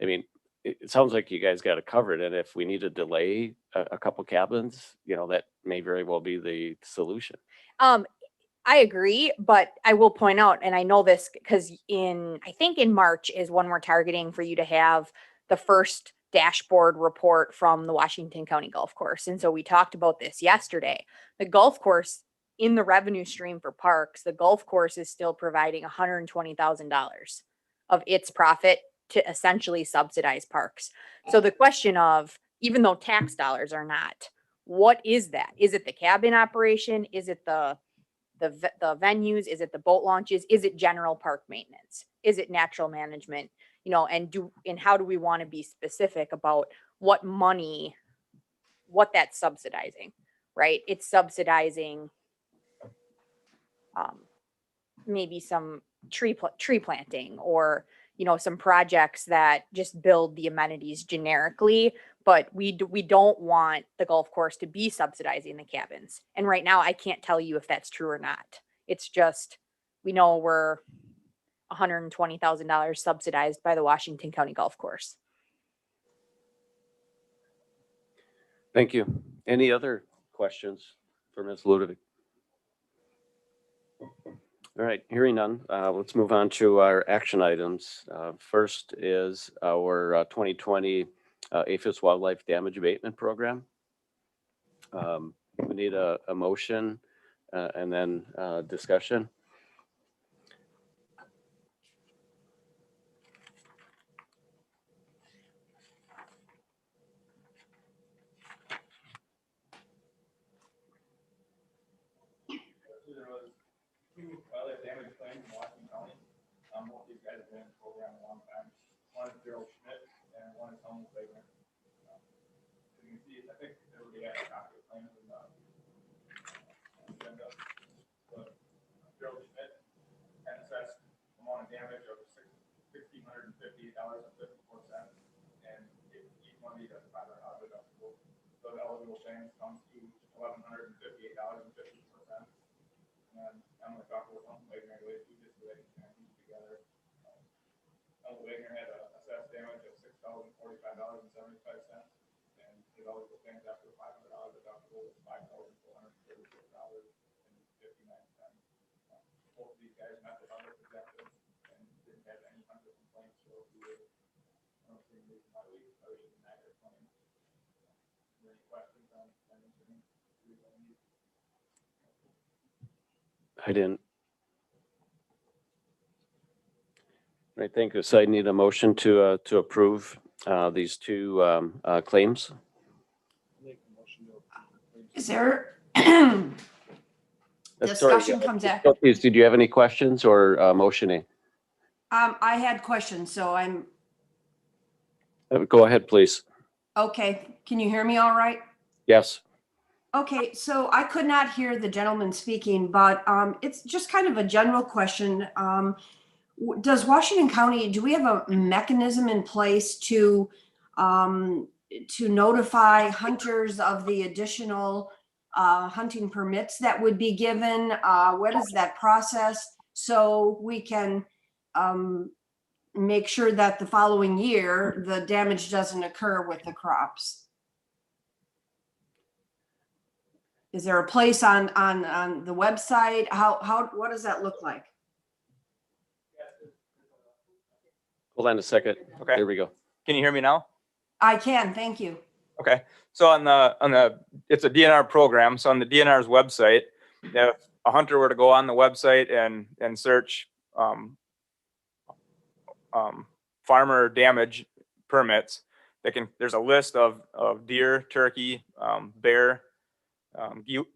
I mean, it sounds like you guys got it covered. And if we need to delay a couple cabins, that may very well be the solution. I agree, but I will point out, and I know this because I think in March is when we're targeting for you to have the first dashboard report from the Washington County Golf Course. And so we talked about this yesterday. The golf course in the revenue stream for parks, the golf course is still providing $120,000 of its profit to essentially subsidize parks. So the question of, even though tax dollars are not, what is that? Is it the cabin operation? Is it the venues? Is it the boat launches? Is it general park maintenance? Is it natural management? And how do we want to be specific about what that's subsidizing, right? It's subsidizing maybe some tree planting or, some projects that just build the amenities generically, but we don't want the golf course to be subsidizing the cabins. And right now I can't tell you if that's true or not. It's just, we know we're $120,000 subsidized by the Washington County Golf Course. Thank you. Any other questions for Ms. Ludovic? All right, hearing none, let's move on to our action items. First is our 2020 APHIS Wildlife Damage Abatement Program. We need a motion and then discussion. There was two wildlife damage claims in Washington County. Both these guys have been in the program a long time. One is Daryl Schmidt and one is Helmut Wagner. As you can see, I think everybody has a copy of the claims in the agenda. But Daryl Schmidt had assessed amount of damage of $1,650.54, and each one of these has a $500 deductible. So the eligible claims comes to $1,158.54. And I'm going to talk about Helmut Wagner anyways, we just related together. Helmut Wagner had an assessed damage of $6,045.75, and his eligible claims after a $500 deductible was $5,436.59. Both of these guys met the budget objectives and didn't have any hundred complaints, so we I don't see any reason why we should deny their claims. Are there any questions on anything? I didn't. I think so I need a motion to approve these two claims. Is there Sorry, discussion comes after? Trustees, did you have any questions or motioning? I had questions, so I'm, Go ahead, please. okay. Can you hear me all right? Yes. Okay, so I could not hear the gentleman speaking, but it's just kind of a general question. Does Washington County, do we have a mechanism in place to notify hunters of the additional hunting permits that would be given? What is that process? So we can make sure that the following year, the damage doesn't occur with the crops. Is there a place on the website? What does that look like? Hold on a second. Okay. There we go. Can you hear me now? I can, thank you. Okay. So it's a DNR program. So on the DNR's website, if a hunter were to go on the website and search farmer damage permits, there's a list of deer, turkey, bear,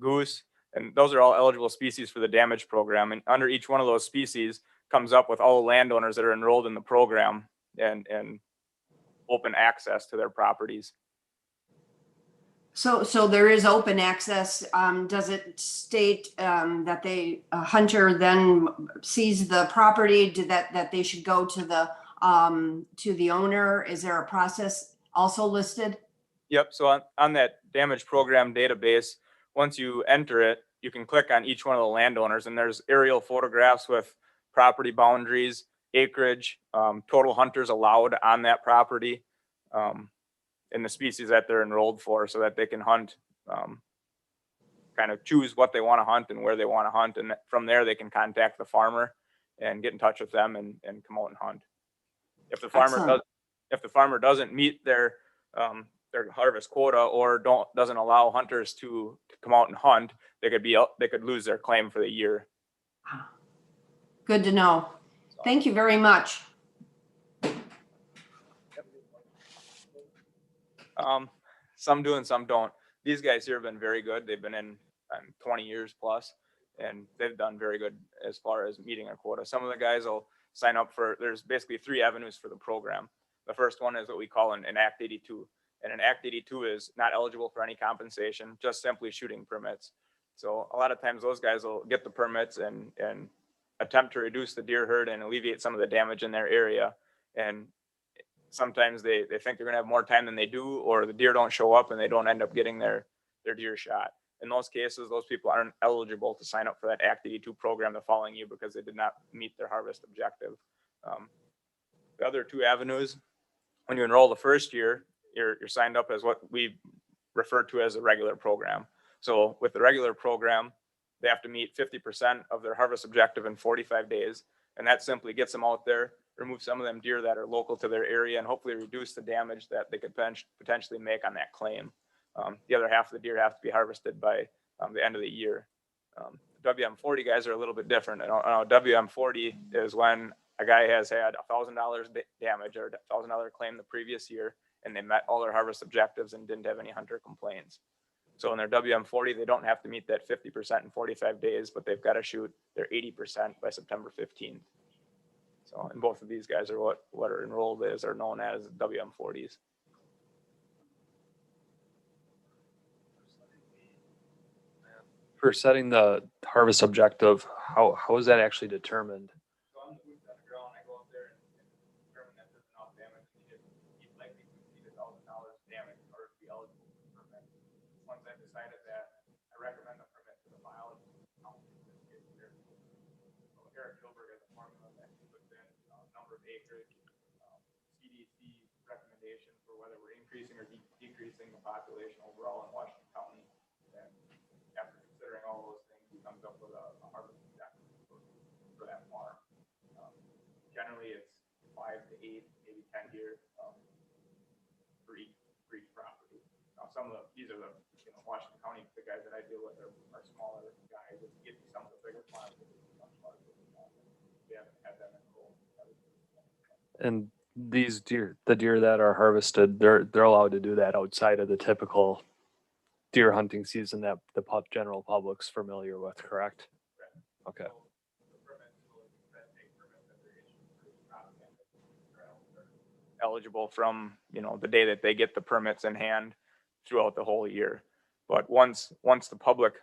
goose, And those are all eligible species for the damage program. And under each one of those species comes up with all the landowners that are enrolled in the program and open access to their properties. So there is open access. Does it state that a hunter then sees the property, that they should go to the owner? Is there a process also listed? Yep. So on that damage program database, once you enter it, you can click on each one of the landowners, and there's aerial photographs with property boundaries, acreage, total hunters allowed on that property, and the species that they're enrolled for, so that they can hunt, kind of choose what they want to hunt and where they want to hunt. And from there, they can contact the farmer and get in touch with them and come out and hunt. If the farmer doesn't meet their harvest quota or doesn't allow hunters to come out and hunt, they could lose their claim for the year. Good to know. Thank you very much. Some do and some don't. These guys here have been very good. They've been in 20 years plus, and they've done very good as far as meeting a quota. Some of the guys will sign up for, there's basically 3 avenues for the program. The first one is what we call an Act 82. And an Act 82 is not eligible for any compensation, just simply shooting permits. So a lot of times those guys will get the permits and attempt to reduce the deer herd and alleviate some of the damage in their area. And sometimes they think they're gonna have more time than they do, or the deer don't show up and they don't end up getting their deer shot. In those cases, those people aren't eligible to sign up for that Act 82 program the following year because they did not meet their harvest objective. The other 2 avenues, when you enroll the first year, you're signed up as what we refer to as a regular program. So with the regular program, they have to meet 50% of their harvest objective in 45 days. And that simply gets them out there, remove some of them deer that are local to their area, and hopefully reduce the damage that they could potentially make on that claim. The other half of the deer have to be harvested by the end of the year. WM40 guys are a little bit different. WM40 is when a guy has had $1,000 damage or $1,000 claim the previous year, and they met all their harvest objectives and didn't have any hunter complaints. So in their WM40, they don't have to meet that 50% in 45 days, but they've got to shoot their 80% by September 15th. So, and both of these guys are what are enrolled as, are known as WM40s. For setting the harvest objective, how is that actually determined? So on the boots on the ground, I go up there and determine that there's enough damage. You'd likely to exceed $1,000 damage in order to be eligible for the permit. Once I've decided that, I recommend the permit to the biologist. So Eric Gilbert has a formula that he puts in number of acreage, CDC recommendation for whether we're increasing or decreasing the population overall in Washington County. And after considering all those things, he comes up with a harvest objective for that farm. Generally, it's 5 to 8, maybe 10 deer for each property. Now, these are the Washington County, the guys that I deal with are smaller guys. If you get to some of the bigger farms, it's much larger than that. We haven't had them in gold. And these deer, the deer that are harvested, they're allowed to do that outside of the typical deer hunting season that the general public's familiar with, correct? Okay. Eligible from the day that they get the permits in hand throughout the whole year. But once the public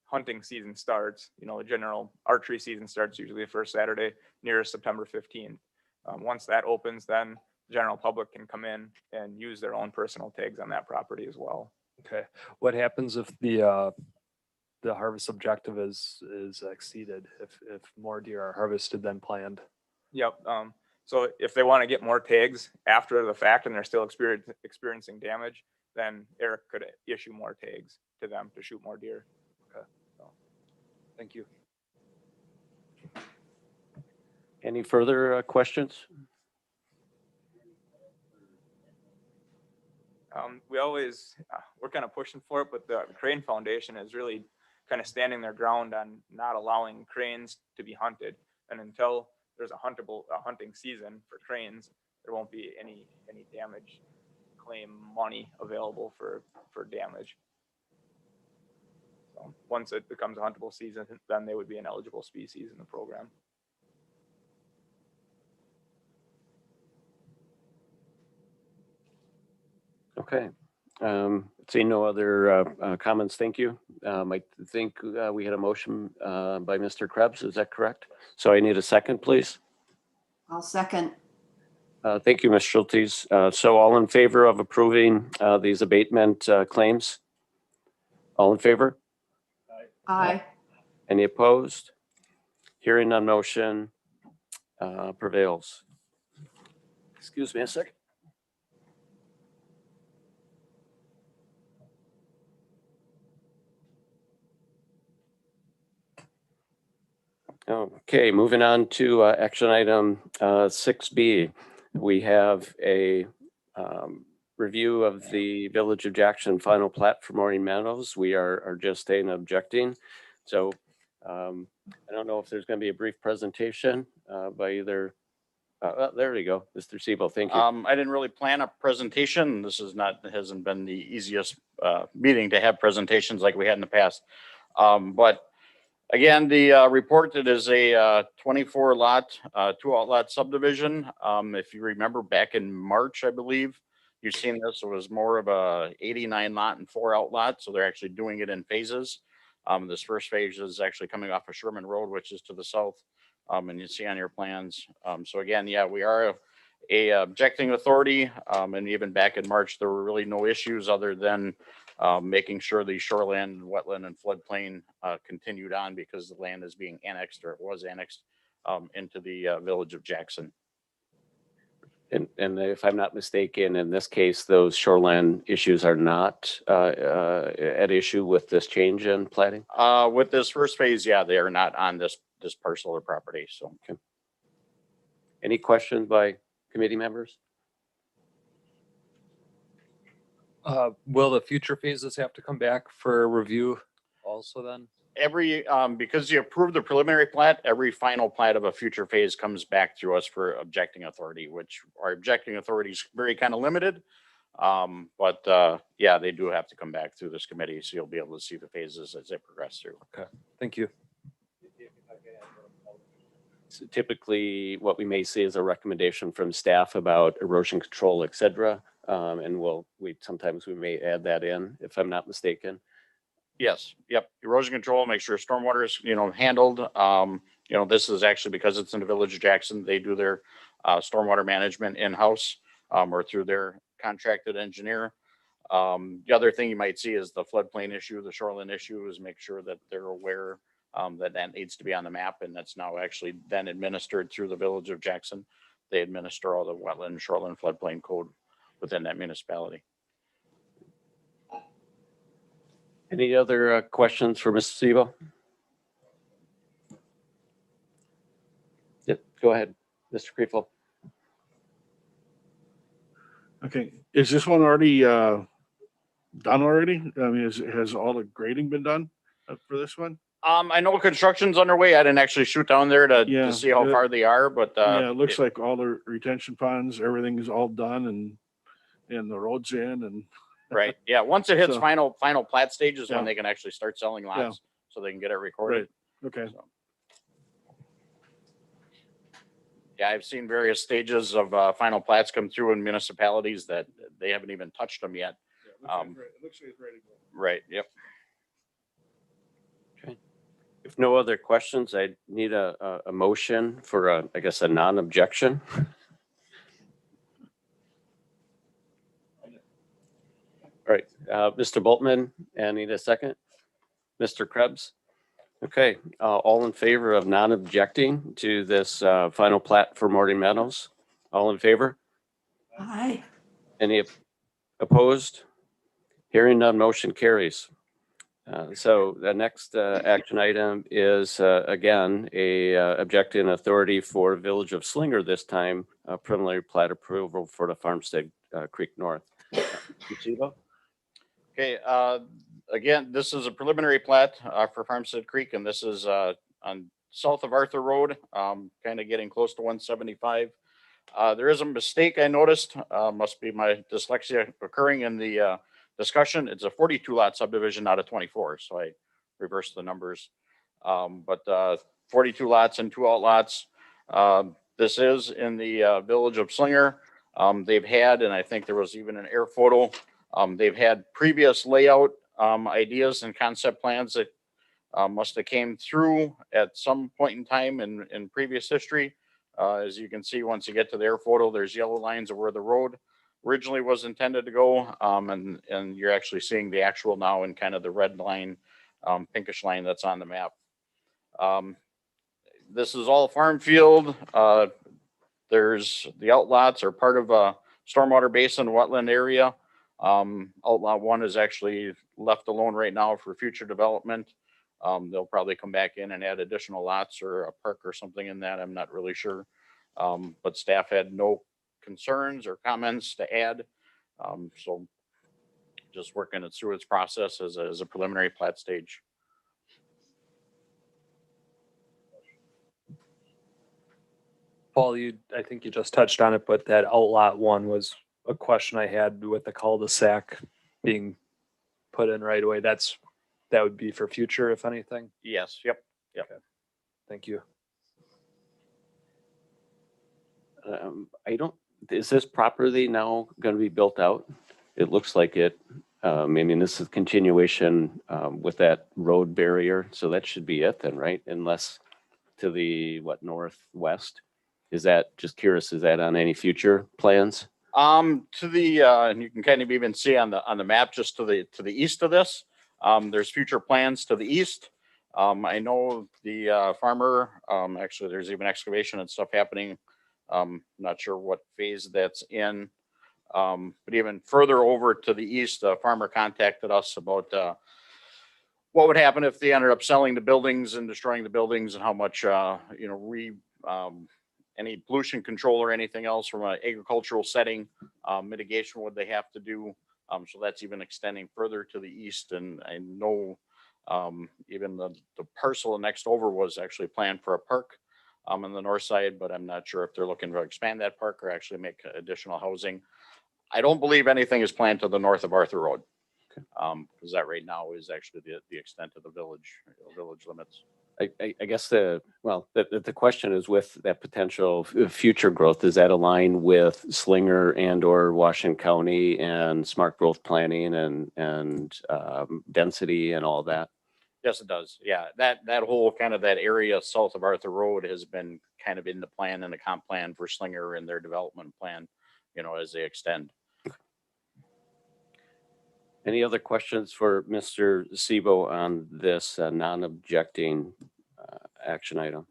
hunting season starts, the general archery season starts usually the first Saturday near September 15th. Once that opens, then the general public can come in and use their own personal tags on that property as well. Okay. What happens if the harvest objective is exceeded, if more deer are harvested than planned? Yep. So if they want to get more tags after the fact and they're still experiencing damage, then Eric could issue more tags to them to shoot more deer. Okay. So, thank you. Any further questions? We're kind of pushing for it, but the Crane Foundation is really kind of standing their ground on not allowing cranes to be hunted. And until there's a hunting season for cranes, there won't be any damage claim money available for damage. So once it becomes a huntable season, then they would be an eligible species in the program. Okay. Seeing no other comments, thank you. I think we had a motion by Mr. Krebs, is that correct? So I need a second, please. I'll second. Thank you, Ms. Schultes. So all in favor of approving these abatement claims? All in favor? Aye. Any opposed? Hearing none, motion prevails. Excuse me a second. Okay, moving on to action item 6B. We have a review of the Village of Jackson final plat for Maureen Meadows. We are just staying objecting. So I don't know if there's going to be a brief presentation by either, there we go, Mr. Siebel, thank you. I didn't really plan a presentation. This hasn't been the easiest meeting to have presentations like we had in the past. But again, the report, it is a 24 lot, 2 outlot subdivision. If you remember back in March, I believe, you've seen this, it was more of a 89 lot and 4 outlots. So they're actually doing it in phases. This first phase is actually coming off of Sherman Road, which is to the south. And you see on your plans. So again, yeah, we are a objecting authority. And even back in March, there were really no issues other than making sure the shoreland, wetland, and floodplain continued on because the land is being annexed, or it was annexed into the Village of Jackson. And if I'm not mistaken, in this case, those shoreline issues are not at issue with this change in plating? With this first phase, yeah, they are not on this parcel or property. So, okay. Any questions by committee members? Will the future phases have to come back for review also then? every, because you approved the preliminary plat, every final plat of a future phase comes back through us for objecting authority, which our objecting authority is very kind of limited. Yeah, they do have to come back through this committee, so you'll be able to see the phases as they progress through. Okay, thank you. So typically, what we may see is a recommendation from staff about erosion control, et cetera. And sometimes we may add that in, if I'm not mistaken. Yes, yep. Erosion control, make sure stormwater is, handled. This is actually because it's in the Village of Jackson, they do their stormwater management in-house or through their contracted engineer. The other thing you might see is the floodplain issue, the shoreline issue, is make sure that they're aware that needs to be on the map, and that's now actually then administered through the Village of Jackson. They administer all the wetland, shoreline, floodplain code within that municipality. Any other questions for Mr. Siebel? Yep, go ahead, Mr. Kriefel. Okay, is this one already done already? I mean, has all the grading been done for this one? I know construction's underway. I didn't actually shoot down there to Yeah, see how far they are, but Yeah, it looks like all the retention ponds, everything is all done and the road's in and. right. Yeah. Once it hits So- final plat stage is Yeah. when they can actually start selling lots, Yeah. so they can get it recorded. Okay, So. Yeah, I've seen various stages of final plats come through in municipalities that they haven't even touched them yet. it looks like it's ready to go. Right. Yep. If no other questions, I need a motion for I guess a non-objection. All right, Mr. Boltman, I need a second. Mr. Krebs. Okay, all in favor of non-objecting to this final plat for Maureen Meadows? All in favor? Aye. Any opposed? Hearing none, motion carries. So the next action item is again a objecting authority for Village of Slinger, this time preliminary plat approval for the Farmstead Creek North. Okay. Again, this is a preliminary plat for Farmstead Creek, and this is on south of Arthur Road, kind of getting close to 175. There is a mistake I noticed. Must be my dyslexia occurring in the discussion. It's a 42 lot subdivision, not a 24. So I reverse the numbers. But 42 lots and 2 outlots. This is in the village of Slinger. They've had, and I think there was even an air photo. They've had previous layout ideas and concept plans that must have came through at some point in time in previous history. As you can see, once you get to the air photo, there's yellow lines of where the road originally was intended to go. And you're actually seeing the actual now in kind of the red line, pinkish line that's on the map. This is all farm field. There's the outlots are part of a stormwater basin wetland area. Outlot 1 is actually left alone right now for future development. They'll probably come back in and add additional lots or a park or something in that. I'm not really sure. But staff had no concerns or comments to add. So just working it through its process as a preliminary plat stage. Paul, I think you just touched on it, but that outlot 1 was a question I had with the cul-de-sac being put in right away. That would be for future, if anything. Yes. Yep. Thank you. Is this property now going to be built out? It looks like it. I mean, this is continuation with that road barrier. So that should be it then, right? Unless to the northwest. Is that, just curious, is that on any future plans? To the and you can kind of even see on the map just to the east of this. There's future plans to the east. I know the farmer, actually there's even excavation and stuff happening. Not sure what phase that's in. But even further over to the east, the farmer contacted us about what would happen if they ended up selling the buildings and destroying the buildings and how much, any pollution control or anything else from an agricultural setting, mitigation would they have to do. So that's even extending further to the east. And I know even the parcel next over was actually planned for a park on the north side, but I'm not sure if they're looking to expand that park or actually make additional housing. I don't believe anything is planned to the north of Arthur Road. Because that right now is actually the extent of the village limits. I guess the question is with that potential future growth, does that align with Slinger and or Washington County and smart growth planning and density and all that? Yes, it does. Yeah, that whole kind of that area south of Arthur Road has been kind of in the plan and the comp plan for Slinger and their development plan, as they extend. Any other questions for Mr. Sebo on this non-objecting action item?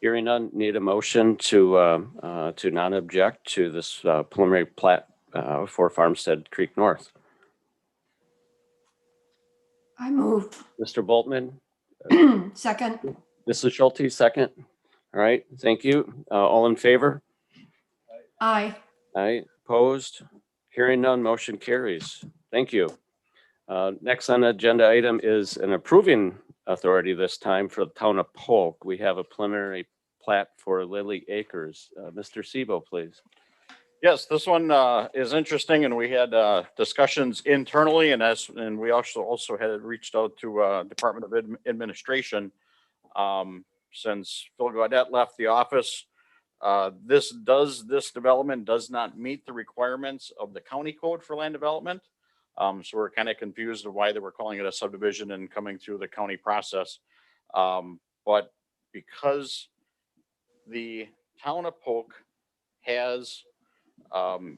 Hearing none, need a motion to non-object to this preliminary plat for Farmstead Creek North. I move. Mr. Boltman, Second. Mrs. Schulte, second. All right, thank you. All in favor? Aye. Aye, opposed? Hearing none, motion carries. Thank you. Next on the agenda item is an approving authority this time for the town of Polk. We have a preliminary plat for Lily Acres. Mr. Sebo, please. Yes, this one is interesting, and we had discussions internally, and we also had reached out to Department of Administration since Phil Gaudet left the office. This development does not meet the requirements of the county code for land development. So we're kind of confused of why they were calling it a subdivision and coming through the county process. But because the town of Polk has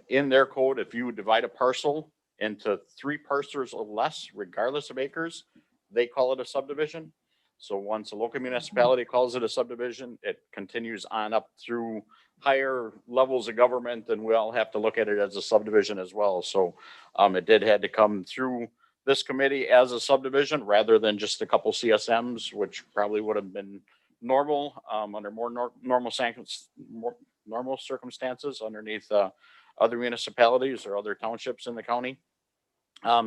in their code, if you divide a parcel into 3 parcels or less, regardless of acres, they call it a subdivision. So once a local municipality calls it a subdivision, it continues on up through higher levels of government, and we all have to look at it as a subdivision as well. So it had to come through this committee as a subdivision rather than just a couple CSMs, which probably would have been normal under more normal circumstances underneath other municipalities or other townships in the county.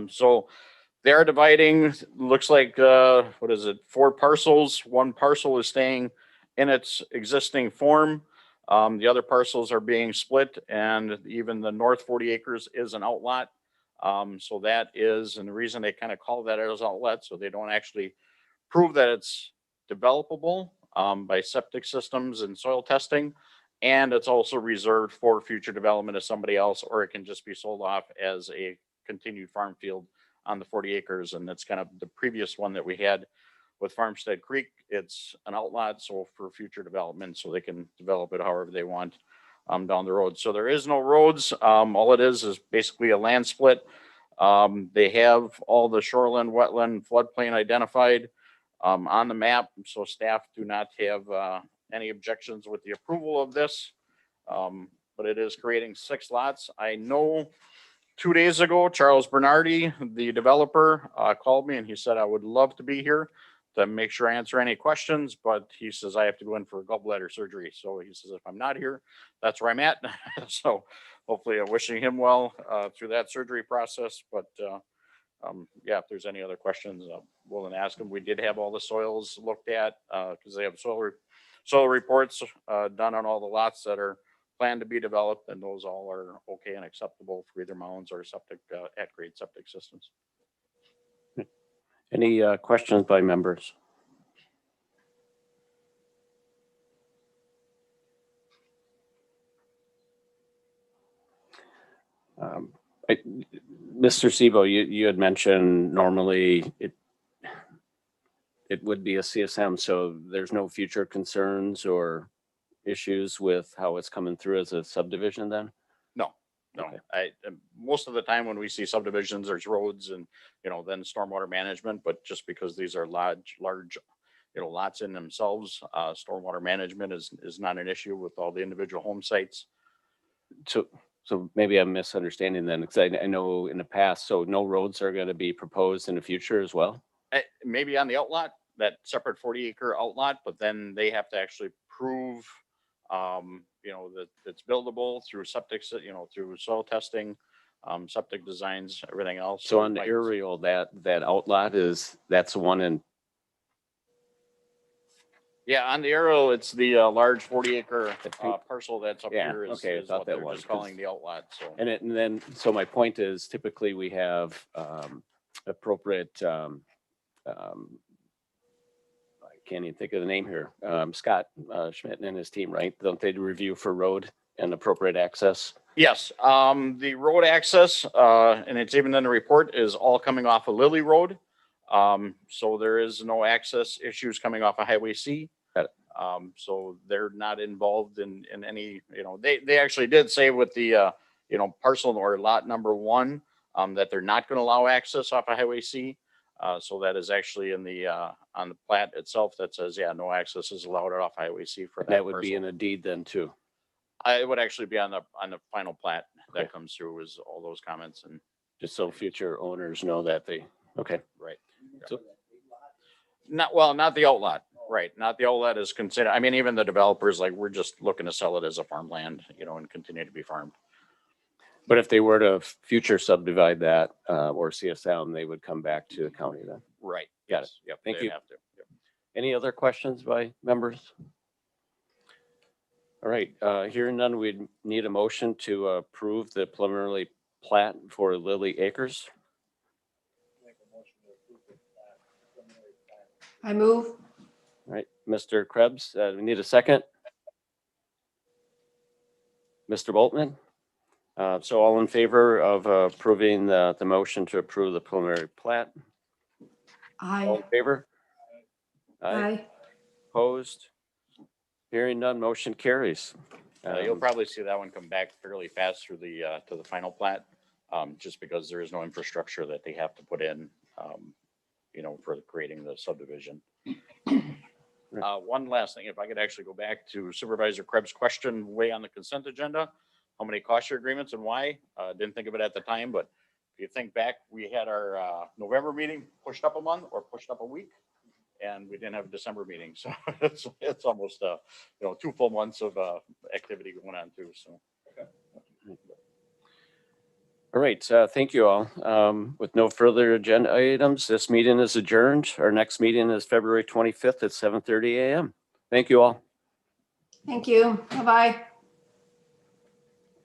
So they're dividing, looks like, 4 parcels. 1 parcel is staying in its existing form. The other parcels are being split, and even the north 40 acres is an outlot. So that is, and the reason they kind of call that as outlet, so they don't actually prove that it's developable by septic systems and soil testing. And it's also reserved for future development of somebody else, or it can just be sold off as a continued farm field on the 40 acres. And that's kind of the previous one that we had with Farmstead Creek. It's an outlot, so for future development, so they can develop it however they want down the road. So there is no roads. All it is basically a land split. They have all the shoreline, wetland, floodplain identified on the map, so staff do not have any objections with the approval of this. But it is creating 6 lots. I know 2 days ago, Charles Bernardi, the developer, called me and he said, I would love to be here to make sure I answer any questions, but he says I have to go in for gallbladder surgery. So he says, if I'm not here, that's where I'm at. So hopefully I'm wishing him well through that surgery process. But yeah, if there's any other questions, we'll ask him. We did have all the soils looked at because they have soil reports done on all the lots that are planned to be developed, and those all are okay and acceptable for either mounds or septic at-grade septic systems. Any questions by members? Mr. Sebo, you had mentioned normally it would be a CSM, so there's no future concerns or issues with how it's coming through as a subdivision then? No, Okay. Most of the time when we see subdivisions, there's roads and, then stormwater management, but just because these are large, lots in themselves, stormwater management is not an issue with all the individual home sites. So maybe I'm misunderstanding then, because I know in the past, so no roads are going to be proposed in the future as well? Maybe on the outlot, that separate 40 acre outlot, but then they have to actually prove, that it's buildable through septic, through soil testing, septic designs, everything else. So on the aerial, that outlot that's the one in, Yeah, on the aerial, it's the large 40 acre think- parcel that's up Yeah, here is okay, I is thought what that they're was, just 'cause- calling the outlet, so. and then, so my point is typically we have appropriate, I can't even think of the name here, Scott Schmidt and his team, right? Don't they review for road and appropriate access? Yes, the road access, and it's even in the report, is all coming off of Lily Road. So there is no access issues coming off of Highway C. Got it. So they're not involved in any, they actually did say with the, parcel or lot number 1, that they're not going to allow access off of Highway C. So that is actually in the, on the plat itself that says, yeah, no access is allowed off Highway C for that. That would be parcel. in a deed then too. It would actually be on the final plat Okay. that comes through is all those comments and. Just so future owners know that okay. Right. So- Not the outlet, right? Not the outlet is considered, I mean, even the developers, like, we're just looking to sell it as a farmland, and continue to be farmed. But if they were to future subdivide that or CSM, they would come back to the county then. Right. Got Yes. Yep. Thank they'd you. have to. Yep. Any other questions by members? All right, hearing none, we'd need a motion to approve the preliminary plat for Lily Acres. I move. All right, Mr. Krebs, we need a second. Mr. Boltman? So all in favor of approving the motion to approve the preliminary plat? All Aye. in favor? Aye. Opposed? Hearing none, motion carries. You'll probably see that one come back fairly fast through the, to the final plat, just because there is no infrastructure that they have to put in, for creating the subdivision. One last thing, if I could actually go back to Supervisor Krebs' question way on the consent agenda, how many cost share agreements and why? Didn't think of it at the time, but if you think back, we had our November meeting pushed up a month or pushed up a week, and we didn't have a December meeting. So it's almost 2 full months of activity going on too. So. All right, thank you all. With no further agenda items, this meeting is adjourned. Our next meeting is February 25th at 7:30 a.m. Thank you all. Thank you. Bye-bye.